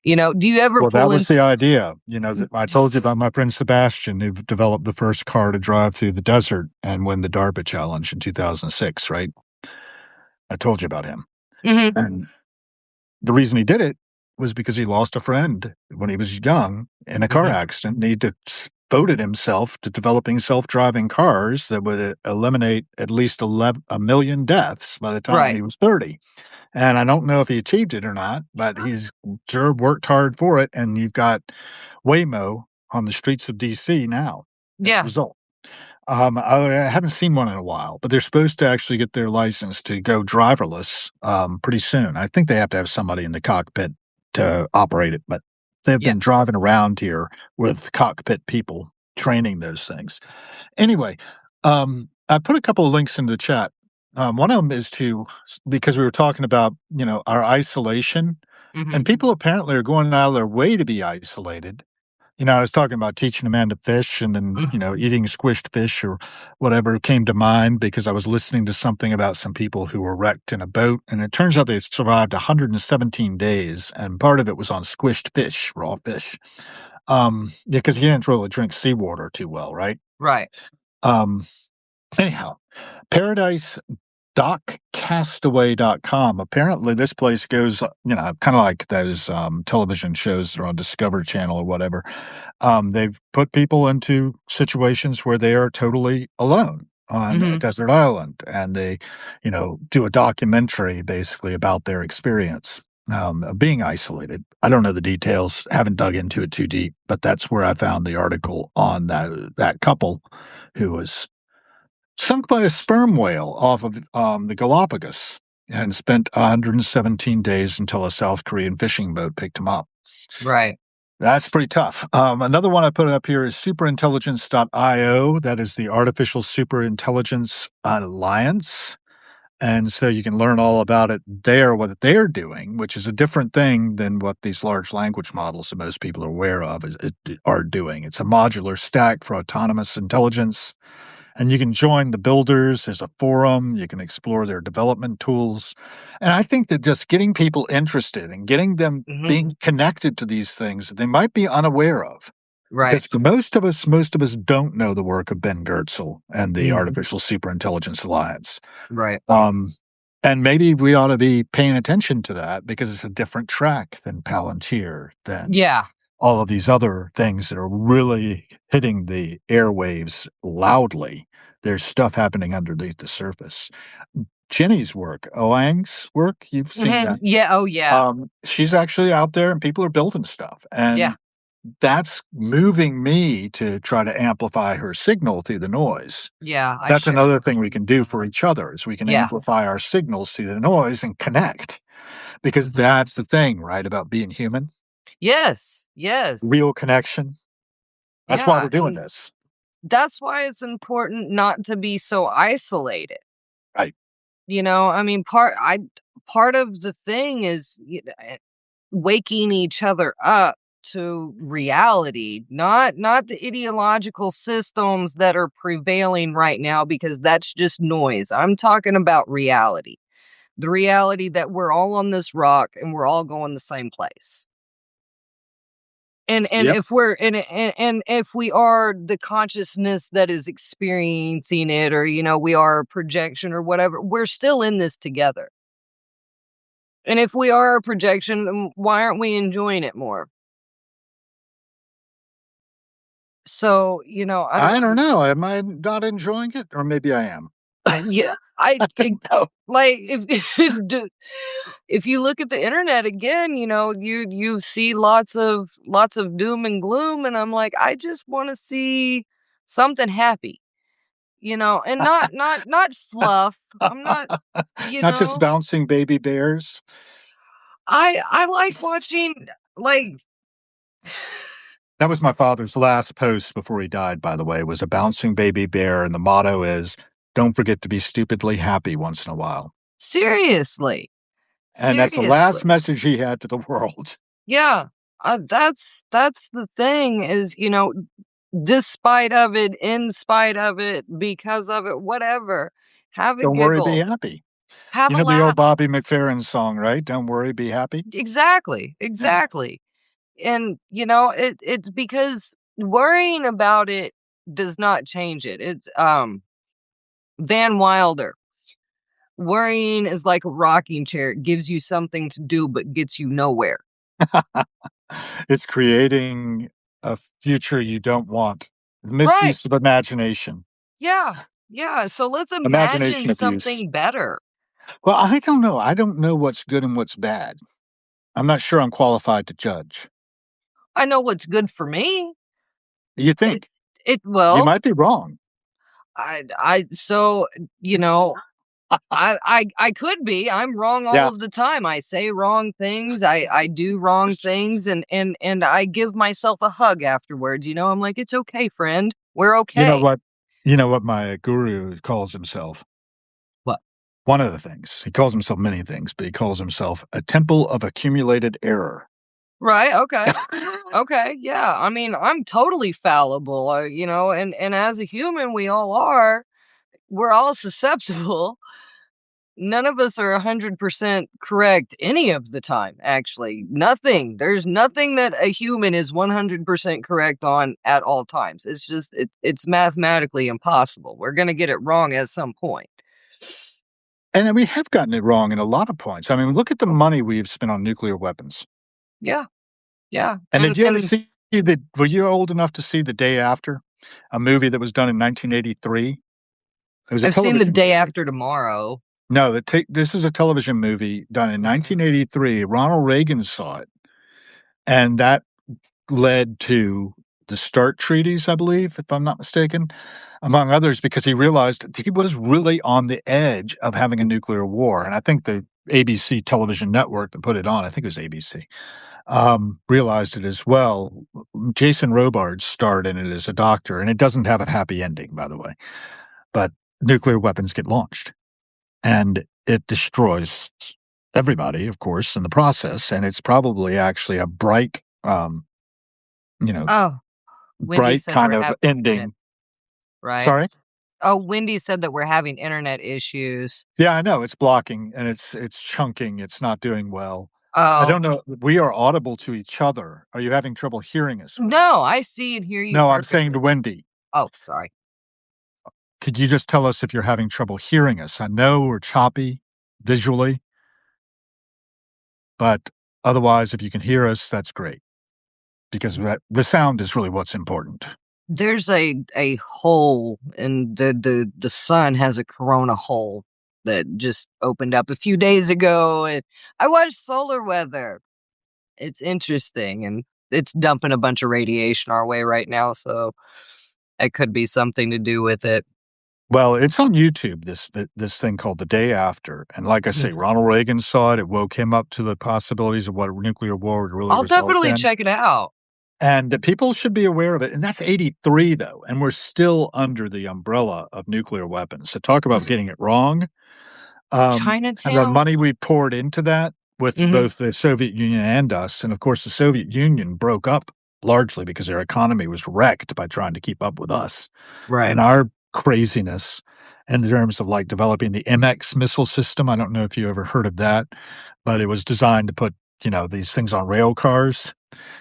do you ever Well, that pull was into the idea, that I told you about my friend Sebastian, who developed the first car to drive through the desert and win the DARPA challenge in 2006, right? I told you about him. Mhm, And the reason he did it was because he lost a friend when he was young in a car mhm, accident, and he devoted himself to developing self-driving cars that would eliminate at least 1 million deaths by the time right, he was 30. And I don't know if he achieved it or not, but he's sure worked hard for it, and you've got Waymo on the streets of DC now as a yeah, result. I haven't seen one in a while, but they're supposed to actually get their license to go driverless, pretty soon. I think they have to have somebody in the cockpit to operate it, but they've yeah, been driving around here with cockpit people training those things. Anyway, I put a couple of links in the chat. One of them is because we were talking about, our isolation, and Mhm. people apparently are going out of their way to be isolated. I was talking about teaching a man to fish and then, Mm. eating squished fish or whatever came to mind because I was listening to something about some people who were wrecked in a boat. And it turns out they survived 117 days. And part of it was on squished fish, raw fish. Because you can't really drink seawater too well, right? Right. Um, anyhow, Paradise DocCastaway.com. Apparently, this place goes, kind of like those television shows that are on Discovery Channel or whatever. They've put people into situations where they are totally alone on a Mhm. desert island, and they, do a documentary basically about their experience of being isolated. I don't know the details, haven't dug into it too deep, but that's where I found the article on that couple who was sunk by a sperm whale off of the Galapagos and spent 117 days until a South Korean fishing boat picked him up. Right. That's pretty tough. Another one I put up here is superintelligence.io. That is the Artificial Superintelligence Alliance. And so you can learn all about it there, what they're doing, which is a different thing than what these large language models that most people are aware of are doing. It's a modular stack for autonomous intelligence, and you can join the builders. There's a forum. You can explore their development tools. And I think that just getting people interested and getting them Mhm. being connected to these things that they might be unaware of. Right. Because for most of us don't know the work of Ben Goertzel and the Mhm. Artificial Superintelligence Alliance. Right. Um, and maybe we ought to be paying attention to that because it's a different track than Palantir, than Yeah. all of these other things that are really hitting the airwaves loudly. There's stuff happening underneath the surface. Jenny's work, Oang's work, you've seen Mhm. that. Yeah. Oh, yeah. She's actually out there and people are building stuff. Yeah. And that's moving me to try to amplify her signal through the noise. Yeah. I That's share. another thing we can do for each other is we can Yeah. amplify our signals through the noise and connect because Mhm. that's the thing, right, about being human, Yes. Yes. real connection. That's why Yeah. we're doing And this. that's why it's important not to be so isolated. Right. I mean, part of the thing is waking each other up to reality, not the ideological systems that are prevailing right now because that's just noise. I'm talking about reality. The reality that we're all on this rock and we're all going the same place. And Yep. if we're and if we are the consciousness that is experiencing it, or we are a projection or whatever, we're still in this together. And if we are a projection, then why aren't we enjoying it more? So, I don't I don't know. know. Am I not enjoying it? Or maybe I am. Yeah, I I don't know. like if do if you look at the internet again, you see lots of doom and gloom, and I'm like, I just want to see something happy, and not fluff. I'm not, you Not just know. bouncing baby bears. I like watching, like. That was my father's last post before he died, by the way, was a bouncing baby bear, and the motto is, "Don't forget to be stupidly happy once in a while." Seriously, And that's the last seriously. message he had to the world. Yeah, that's the thing is, despite of it, in spite of it, because of it, whatever, have a "Don't worry, be giggle, happy." have You a know the old laugh. Bobby McFerrin song, right? "Don't worry, be happy." Exactly, Yeah. exactly. And, it's because worrying about it does not change it. It's, Van Wilder. Worrying is like a rocking chair. It gives you something to do, but gets you nowhere. It's creating a future you don't want. Right. Misuse of imagination. Yeah. Yeah. So let's imagine Imagination abuse. something better. Well, I don't know. I don't know what's good and what's bad. I'm not sure I'm qualified to judge. I know what's good for me. You It think? it You well, might be wrong. I so, you know, I could be. I'm wrong all Yeah. of the time. I say wrong things. I do wrong things, and I give myself a hug afterwards. I'm like, it's okay, friend. We're You know okay. what? You know what my guru calls himself? What? One of the things. He calls himself many things, but he calls himself a temple of accumulated error. Right, okay. Okay, yeah, I mean, I'm totally fallible, and as a human, we all are. We're all susceptible. None of us are 100% correct any of the time, actually. Nothing. There's nothing that a human is 100% correct on at all times. It's just it's mathematically impossible. We're gonna get it wrong at some point. And we have gotten it wrong in a lot of points. I mean, look at the money we've spent on nuclear weapons. Yeah, yeah, And did you ever see were you old enough to see The Day After, a movie that was done in 1983? It was a I've seen The television Day movie. After Tomorrow. No, this is a television movie done in 1983. Ronald Reagan saw it, and that led to the START treaties, I believe, if I'm not mistaken, among others, because he realized he was really on the edge of having a nuclear war. And I think the ABC television network that put it on, I think it was ABC, realized it as well. Jason Robards starred in it as a doctor, and it doesn't have a happy ending, by the way. But nuclear weapons get launched, and it destroys everybody, of course, in the process. And it's probably actually a bright, you know, Oh, Wendy bright said kind we're of having internet, ending. right? Sorry? Oh, Wendy said that we're having internet issues. Yeah, I know, it's blocking and it's chunking, it's not doing well. I Oh, don't know, we are audible to each other. Are you having trouble hearing us, Wendy? no, I see and hear you No, I'm saying to perfectly. Wendy. Oh, sorry. Could you just tell us if you're having trouble hearing us? I know we're choppy visually, but otherwise, if you can hear us, that's great because the sound is really what's important. There's a hole, and the sun has a corona hole that just opened up a few days ago, and I watched solar weather. It's interesting, and it's dumping a bunch of radiation our way right now, so it could be something to do with it. Well, it's on YouTube, this thing called The Day After, and like I say, Mhm. Ronald Reagan saw it, it woke him up to the possibilities of what a nuclear war would really I'll result definitely in, check it out. and that people should be aware of it, and that's '83, though, and we're still under the umbrella of nuclear weapons, so talk about Was it getting it wrong. And the Chinatown? money we poured into that with Mhm. both the Soviet Union and us, and of course, the Soviet Union broke up largely because their economy was wrecked by trying to keep up with us Right. and our craziness in terms of, like, developing the MX missile system. I don't know if you ever heard of that, but it was designed to put, these things on rail cars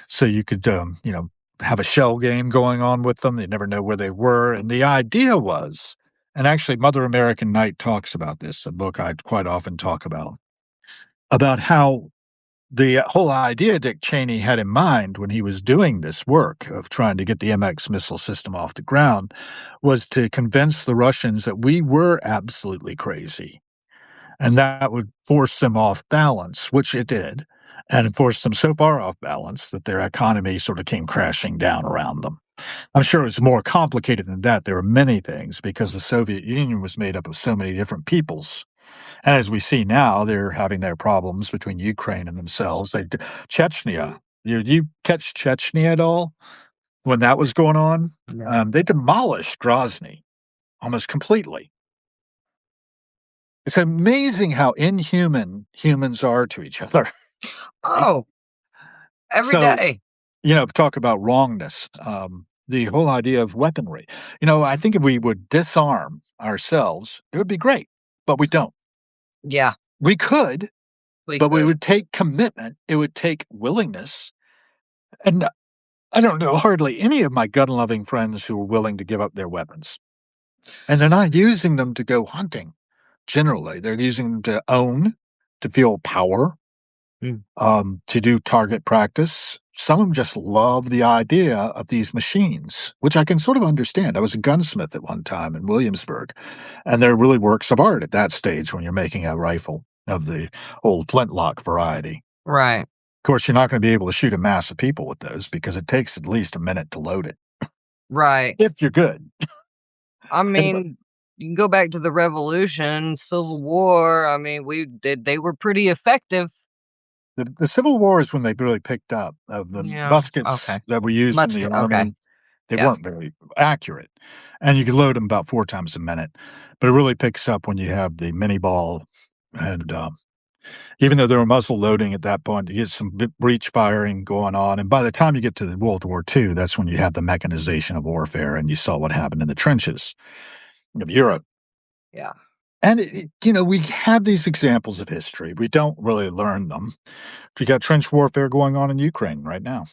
so you could, have a shell game going on with them. They never know where they were, and the idea was and actually Mother American Night talks about this, a book I quite often talk about how the whole idea Dick Cheney had in mind when he was doing this work of trying to get the MX missile system off the ground was to convince the Russians that we were absolutely crazy, and that would force them off balance, which it did, and it forced them so far off balance that their economy sort of came crashing down around them. I'm sure it's more complicated than that. There are many things because the Soviet Union was made up of so many different peoples. And as we see now, they're having their problems between Ukraine and themselves. Chechnya, you catch Chechnya at all when that was going on? No. They demolished Grozny almost completely. It's amazing how inhuman humans are to each other. Oh, every So, day. talk about wrongness. The whole idea of weaponry. I think if we would disarm ourselves, it would be great, but we don't. Yeah, We could, we but we could. would take commitment. It would take willingness. And I don't know hardly any of my gun loving friends who are willing to give up their weapons. And they're not using them to go hunting. Generally, they're using them to own, to feel power, Mm. to do target practice. Some of them just love the idea of these machines, which I can sort of understand. I was a gunsmith at one time in Williamsburg, and they're really works of art at that stage when you're making a rifle of the old flintlock variety. Right, Of course, you're not going to be able to shoot a mass of people with those because it takes at least a minute to load it right. if you're good. I And mean, you can go back to the Revolution, Civil War. I mean, they were pretty effective. the Civil War is when they really picked up of the Yeah, muskets okay. that were used in the Musket, okay. army. They Yeah. weren't very accurate, and you could load them about 4 times a minute, but it really picks up when you have the mini ball, and, even though they were muzzle loading at that point, you get some breech firing going on, and by the time you get to the World War II, that's when you have the mechanization of warfare, and you saw what happened in the trenches of Europe. Yeah. And we have these examples of history. We don't really learn them. We got trench warfare going on in Ukraine right now.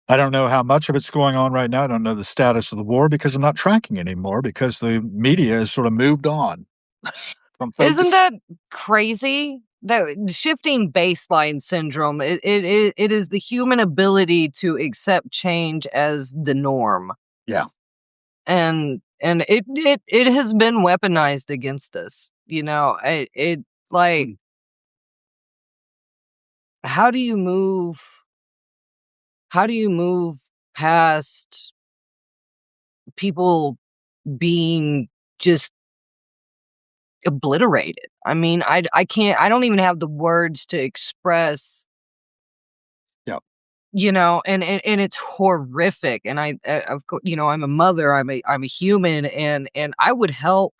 I don't know how much of it's going on right now. I don't know the status of the war because I'm not tracking anymore because the media has sort of moved on from Isn't focus. that crazy? That shifting baseline syndrome, it is the human ability to accept change as the norm. Yeah. And it has been weaponized against us. Like, how do you move how do you move past people being just obliterated? I mean, I can't, I don't even have the words to express, Yeah. and it's horrific. And of course, I'm a mother, I'm a human, and I would help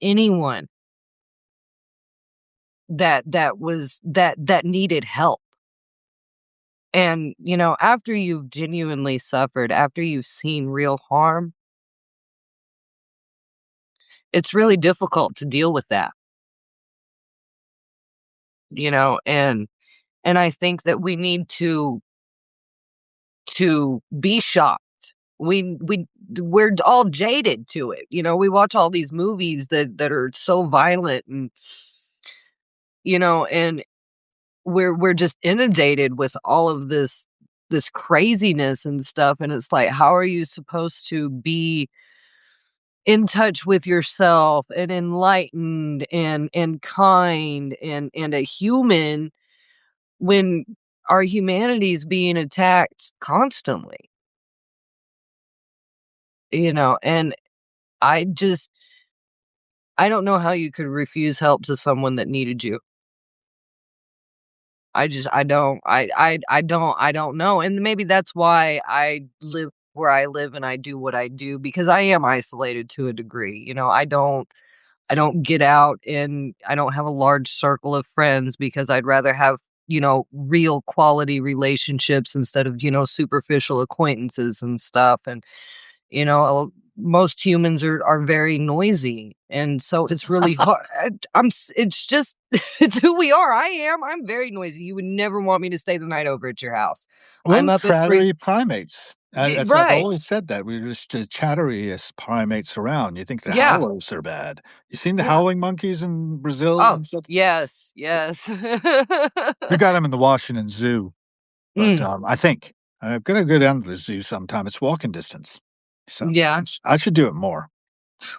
anyone that needed help. And, after you've genuinely suffered, after you've seen real harm, it's really difficult to deal with that, and I think that we need to be shocked. We're all jaded to it. We watch all these movies that are so violent, and we're just inundated with all of this craziness and stuff, and it's like, how are you supposed to be in touch with yourself and enlightened and kind and a human when our humanity is being attacked constantly, and I don't know how you could refuse help to someone that needed you. I don't know, and maybe that's why I live where I live and I do what I do, because I am isolated to a degree. I don't get out, and I don't have a large circle of friends because I'd rather have, real quality relationships instead of, superficial acquaintances and stuff. And, most humans are very noisy. And so it's really hard. It's just, it's who we are. I'm very noisy. You would never want me to stay the night over at your house. I'm We're up at 3. chattery primates. I've Right. always said that. We're just the chatteriest primates around. You think the Yeah. howlers are bad. You seen the Yeah. howling monkeys in Brazil Oh, and stuff? yes. Yes. We got them in the Washington Zoo, but, Mm, I think I'm gonna go down to the zoo sometime. It's walking distance, so yeah. I should do it more.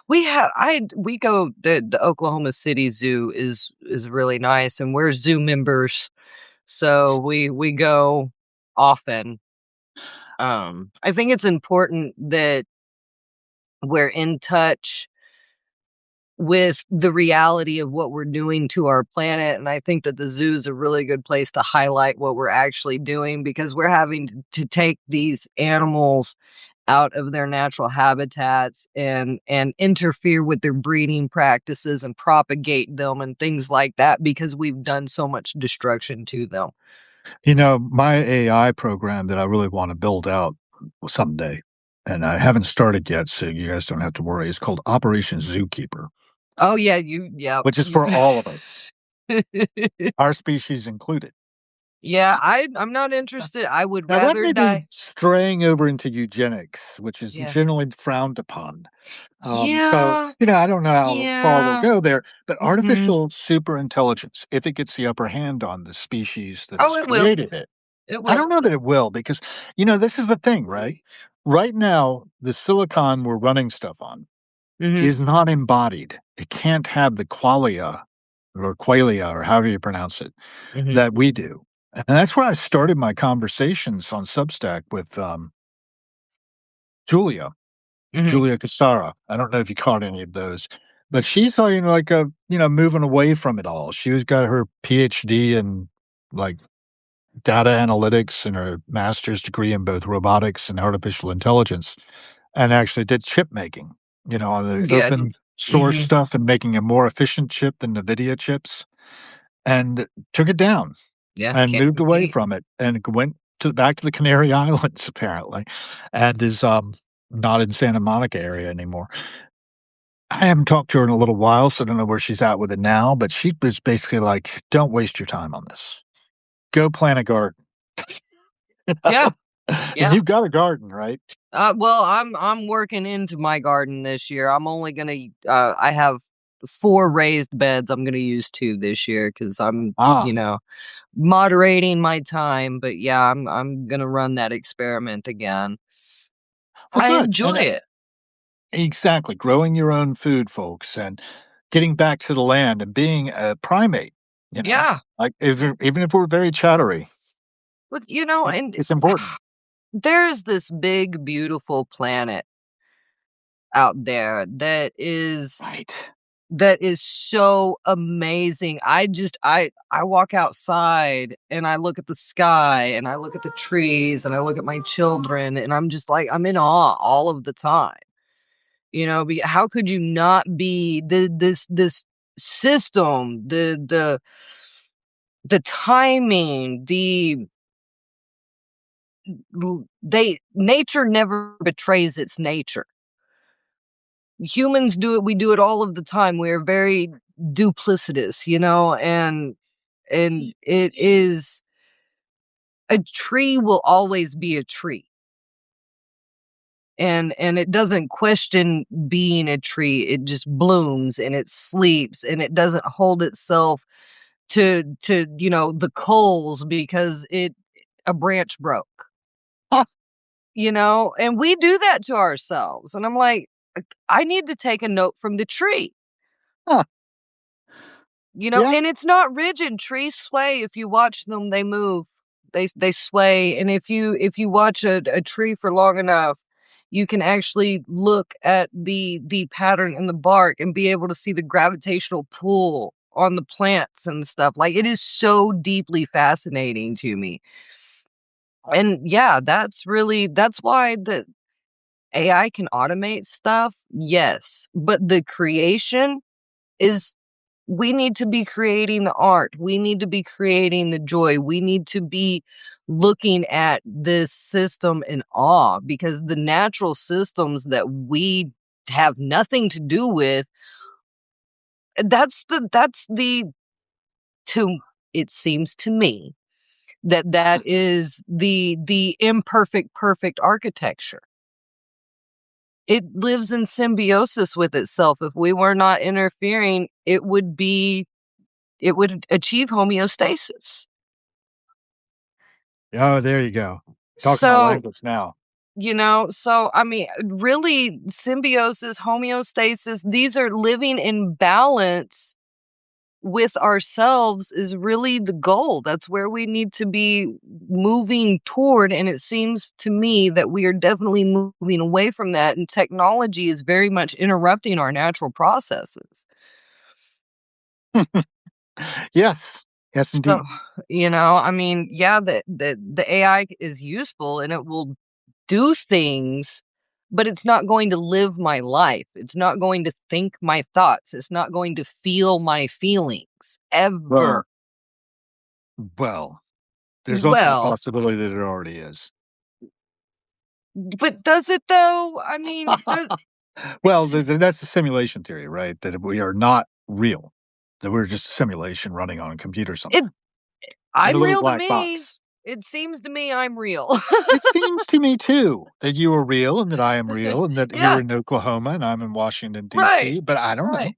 We go, the Oklahoma City Zoo is really nice, and we're zoo members, so we go often. I think it's important that we're in touch with the reality of what we're doing to our planet, and I think that the zoo is a really good place to highlight what we're actually doing, because we're having to take these animals out of their natural habitats and interfere with their breeding practices and propagate them and things like that, because we've done so much destruction to them. My AI program that I really wanna build out someday, and I haven't started yet, so you guys don't have to worry, is called Operation Zookeeper, Oh, yeah, yeah. which is for all of us, our species included. Yeah, I'm not interested. I would Now that rather may be die. straying over into eugenics, which is Yeah. generally frowned upon. So, Yeah, I don't know how far we'll yeah. go there, but Mhm. artificial super intelligence, if it gets the upper hand on the species that Oh, has it will. created it, It I will. don't know that it will because, this is the thing, right? Right now, the silicon we're running stuff on Mhm, is not embodied. It can't have the qualia, or however you pronounce it, mhm, that we do. And that's where I started my conversations on Substack with Julia. mhm. Julia Cassara. I don't know if you caught any of those, but she's like moving away from it all. She was got her PhD in like data analytics and a master's degree in both robotics and artificial intelligence, and actually did chip making, on the Good. open source Mhm. stuff and making a more efficient chip than NVIDIA chips, and took it down Yeah, and can't moved away compete. from it and went back to the Canary Islands apparently, and is, not in Santa Monica area anymore. I haven't talked to her in a little while, so I don't know where she's at with it now, but she was basically like, "Don't waste your time on this. Go plant a garden." You Yeah, know? And yeah. you've got a garden, right? Well, I'm working into my garden this year. I'm only gonna I have 4 raised beds. I'm gonna use 2 this year because I'm, Ah, moderating my time. But yeah, I'm gonna run that experiment again. well, I good, enjoy and it. exactly, growing your own food, folks, and getting back to the land and being a primate, you know? Yeah, Like, even if we're very chattery, but and it's important. there's this big, beautiful planet out there Right. that is so amazing. I walk outside and I look at the sky and I look at the trees and I look at my children and I'm just like I'm in awe all of the time. How could you not be this system, the timing, they nature never betrays its nature. Humans do it, we do it all of the time. We're very duplicitous, and it is a tree will always be a tree. And it doesn't question being a tree. It just blooms and it sleeps and it doesn't hold itself to the coals because it a branch broke. Huh, And we do that to ourselves. And I'm like, I need to take a note from the tree. huh, yeah. And it's not rigid. Trees sway. If you watch them, they move. They sway. And if you watch a tree for long enough, you can actually look at the pattern in the bark and be able to see the gravitational pull on the plants and stuff. Like it is so deeply fascinating to me. And yeah, that's why the AI can automate stuff. Yes, but the creation is we need to be creating the art. We need to be creating the joy. We need to be looking at this system in awe because the natural systems that we have nothing to do with, that's the to it seems to me that is the imperfect perfect architecture. It lives in symbiosis with itself. If we were not interfering, it would achieve homeostasis. Oh, there you go. Talking my So, language now. I mean, really, symbiosis, homeostasis, these are living in balance with ourselves is really the goal. That's where we need to be moving toward. And it seems to me that we are definitely moving away from that. And technology is very much interrupting our natural processes. Yes. Yes, So, indeed. I mean, yeah, the AI is useful and it will do things, but it's not going to live my life. It's not going to think my thoughts. It's not going to feel my feelings ever. Well well, there's also the Well, possibility that it already is. but does it though? I mean, Well, it's that's the simulation theory, right? That we are not real, that we're just a simulation running on a computer it. somewhere in a I'm little real to black me. box. It seems to me I'm real. It seems to me too that you are real and that I am real and that you're Yeah, in Oklahoma and I'm in Washington, right, DC, but I don't know. right.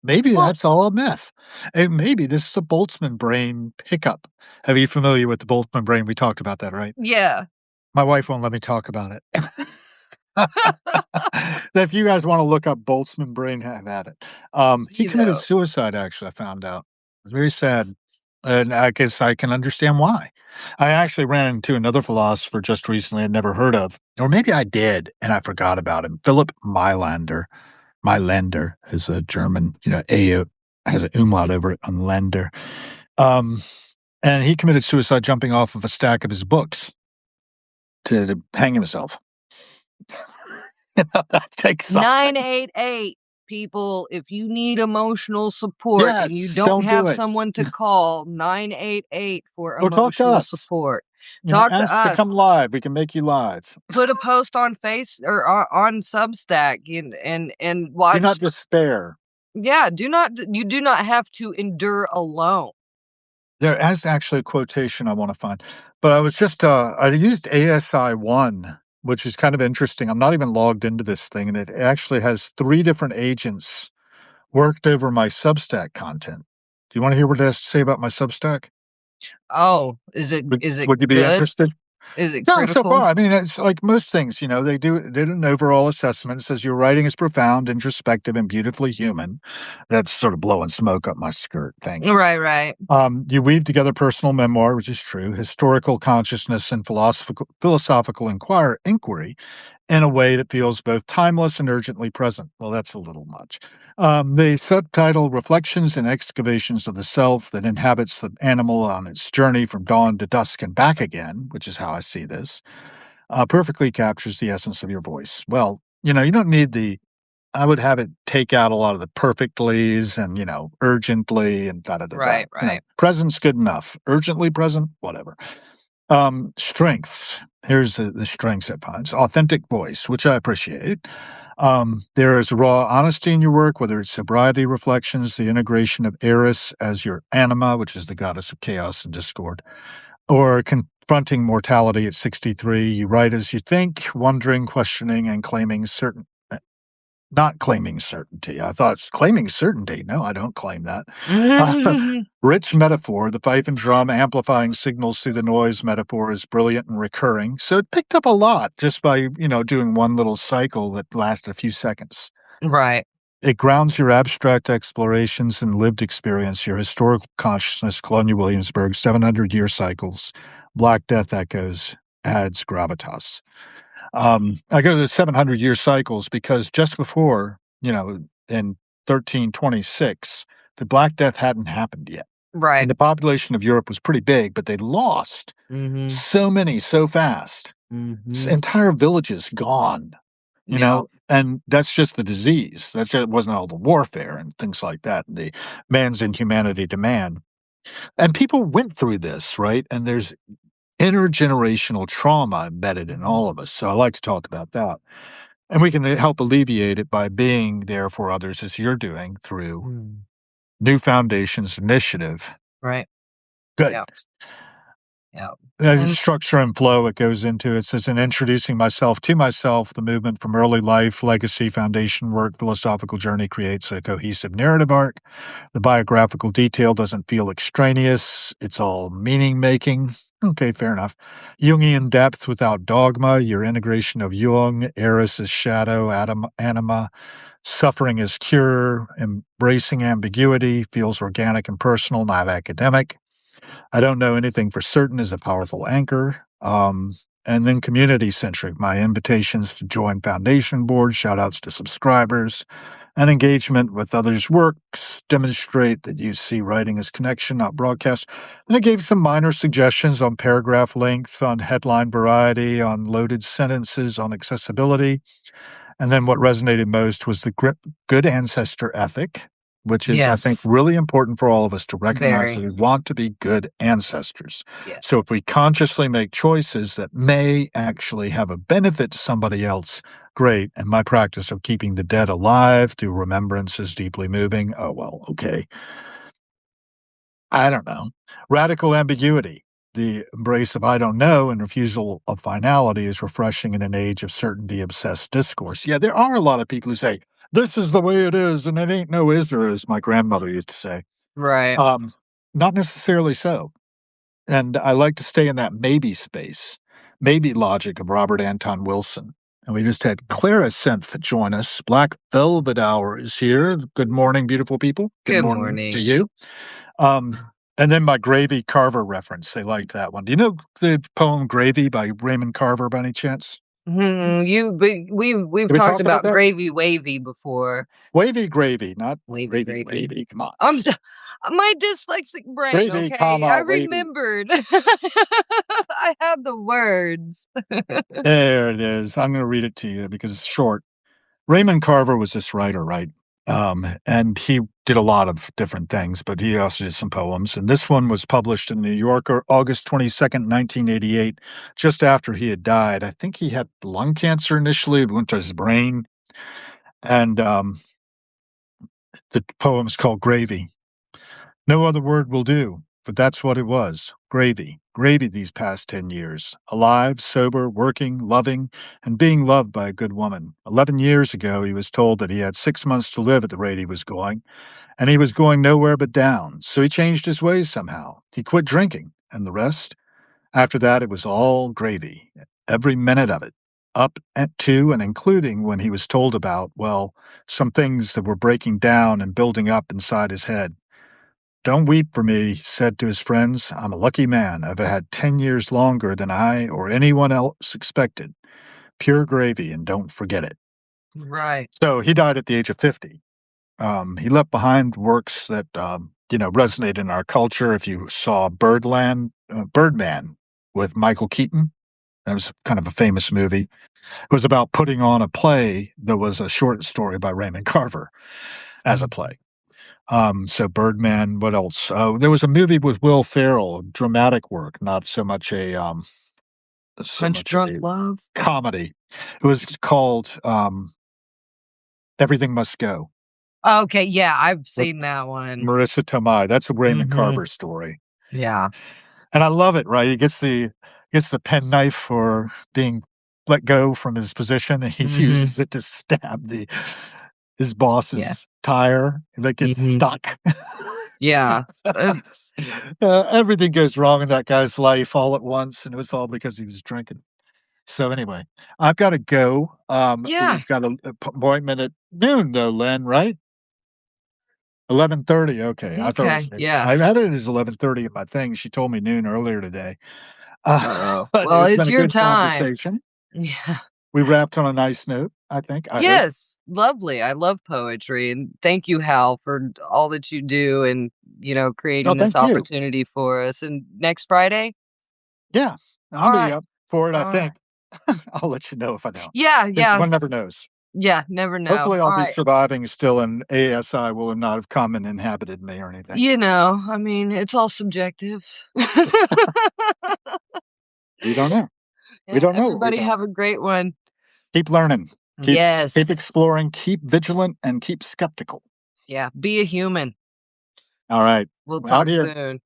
Maybe Well, that's all a myth. And maybe this is a Boltzmann brain pickup. Are you familiar with the Boltzmann brain? We talked about that, right? yeah. My wife won't let me talk about it. If you guys wanna look up Boltzmann brain, have at it. He You committed know, suicide, actually, I found out. It's very sad, and I guess I can understand why. I actually ran into another philosopher just recently I'd never heard of, or maybe I did, and I forgot about him. Philip Mailander. Mailander is a German, A has an umlaut over it on Länder. Um, and he committed suicide jumping off of a stack of his books to hang himself. That takes something. 988 people, if you need emotional support and you Yes, don't don't do have it. someone to call, 988 for Or talk to emotional us. support. You know, Talk to ask to us. come live. We can make you live. Put a post on Face or on Substack and Do watch. not despair. Yeah, you do not have to endure alone. There is actually a quotation I want to find, but I was just I used ASI1, which is kind of interesting. I'm not even logged into this thing, and it actually has 3 different agents worked over my Substack content. Do you want to hear what it has to say about my Substack? Oh, is it Would is it would you be good? interested? Is it No, so critical? far, I mean, it's like most things, you know, they did an overall assessment. It says your writing is profound, introspective, and beautifully human. That's sort of blowing smoke up my skirt thing. Right, right. You weave together personal memoir, which is true, historical consciousness, and philosophical inquiry in a way that feels both timeless and urgently present. Well, that's a little much. The subtitle Reflections and Excavations of the Self that Inhabits the Animal on Its Journey from Dawn to Dusk and Back Again, which is how I see this, perfectly captures the essence of your voice. Well, you know, you don't need I would have it take out a lot of the perfectly's and, you know, urgently and da da da da. Right, You know, right. present's good enough. Urgently present, whatever. Strengths. Here's the strengths it finds. Authentic voice, which I appreciate. There is raw honesty in your work, whether it's sobriety reflections, the integration of Eris as your anima, which is the goddess of chaos and discord, or confronting mortality at 63. You write as you think, wondering, questioning, and claiming not claiming certainty. I thought claiming certainty. No, I don't claim that. Rich metaphor. The fife and drum amplifying signals through the noise metaphor is brilliant and recurring. So it picked up a lot just by, you know, doing one little cycle that lasted a few seconds. Right. It grounds your abstract explorations and lived experience, your historical consciousness, Colonial Williamsburg, 700-year cycles, Black Death echoes, adds gravitas. I go to the 700-year cycles because just before, you know, in 1326, the Black Death hadn't happened yet. Right. And the population of Europe was pretty big, but they lost Mhm. so many so fast. Mhm. Entire villages gone, you Yeah. know, and that's just the disease. That just wasn't all the warfare and things like that, the man's inhumanity to man. And people went through this, right? And there's intergenerational trauma embedded in all of us. So I like to talk about that. And we can help alleviate it by being there for others as you're doing through Mm. New Foundations Initiative. Right. Good. Yeah. Yeah. The And structure and flow it goes into. It says, in introducing myself to myself, the movement from early life, legacy, foundation work, philosophical journey creates a cohesive narrative arc. The biographical detail doesn't feel extraneous. It's all meaning making. Okay, fair enough. Jungian depth without dogma, your integration of Jung, Eris as shadow, anima, suffering as cure, embracing ambiguity, feels organic and personal, not academic. I don't know anything for certain is a powerful anchor. And then community centric, my invitations to join foundation boards, shout outs to subscribers, and engagement with others' works demonstrate that you see writing as connection, not broadcast. And I gave some minor suggestions on paragraph length, on headline variety, on loaded sentences, on accessibility. And then what resonated most was the good ancestor ethic, which is, I think, yes. really important for all of us to recognize that Very. we want to be good ancestors. Yeah. So if we consciously make choices that may actually have a benefit to somebody else, great. And my practice of keeping the dead alive through remembrance is deeply moving. Oh, well, okay. I don't know. Radical ambiguity. The embrace of I don't know and refusal of finality is refreshing in an age of certainty obsessed discourse. Yeah, there are a lot of people who say, this is the way it is, and it ain't no is there, as my grandmother used to say. Right. Um, Not necessarily so. And I like to stay in that maybe space, maybe logic of Robert Anton Wilson. And we just had Clara Senth join us. Black Velvet Hour is here. Good morning, beautiful people. Good Good morning to morning. you. And then my Gravy Carver reference. They liked that one. Do you know the poem Gravy by Raymond Carver by any chance? We've Did we talked talk about about that? Gravy Wavy before. Wavy gravy, not Wavy gravy gravy. wavy. Come on. My dyslexic brain, Gravy, okay? I comma, wavy. remembered. I had the words. There it is. I'm going to read it to you because it's short. Raymond Carver was this writer, right? And he did a lot of different things, but he also did some poems. And this one was published in the New Yorker August 22nd, 1988, just after he had died. I think he had lung cancer initially. It went to his brain. And the poem's called Gravy. No other word will do, but that's what it was. Gravy. Gravy these past 10 years. Alive, sober, working, loving, and being loved by a good woman. 11 years ago, he was told that he had 6 months to live at the rate he was going, and he was going nowhere but down. So he changed his ways somehow. He quit drinking, and the rest? After that, it was all gravy. Every minute of it. Up to and including when he was told about, well, some things that were breaking down and building up inside his head. Don't weep for me, he said to his friends. I'm a lucky man. I've had 10 years longer than I or anyone else expected. Pure gravy, and don't forget it. Right. So he died at the age of 50. He left behind works that, resonate in our culture. If you saw Birdman with Michael Keaton, that was kind of a famous movie. It was about putting on a play that was a short story by Raymond Carver as a play. So Birdman, what else? There was a movie with Will Ferrell, dramatic work, not so much Punch Drunk Love. comedy. It was called Everything Must Go Okay, yeah, I've with seen that one. Marissa Tomei. That's a Raymond Mhm. Carver story, Yeah. and I love it. Right, he gets the penknife for being let go from his position, and he uses it to stab his boss's tire, and it gets stuck. Yeah. Everything goes wrong in that guy's life all at once, and it was all because he was drinking. So anyway, I've got to go. Yeah. We've got an appointment at noon, though, Len. Right? 11:30. Okay, I thought it was Okay, noon. yeah. I had it as 11:30 in my thing. She told me noon earlier today. But Well, it's it's been a your good time. conversation. Yeah. We wrapped on a nice note. I think. I hope. Yes, lovely. I love poetry, and thank you, Hal, for all that you do and, Oh, creating this thank you. opportunity for us. And next Friday? Yeah, I'll All be right. up for it. I All right. think. I'll let you know if I don't. Yeah, One never knows. Yeah, never know. Hopefully, I'll All be right. surviving still, and ASI will not have come and inhabited me or anything. I mean, it's all subjective. We don't know. We Yeah, don't know what we everybody don't. have a great one. Keep learning. Keep Yes. exploring. Keep vigilant and keep skeptical. Yeah, be a human. All right. We'll Out talk here. soon.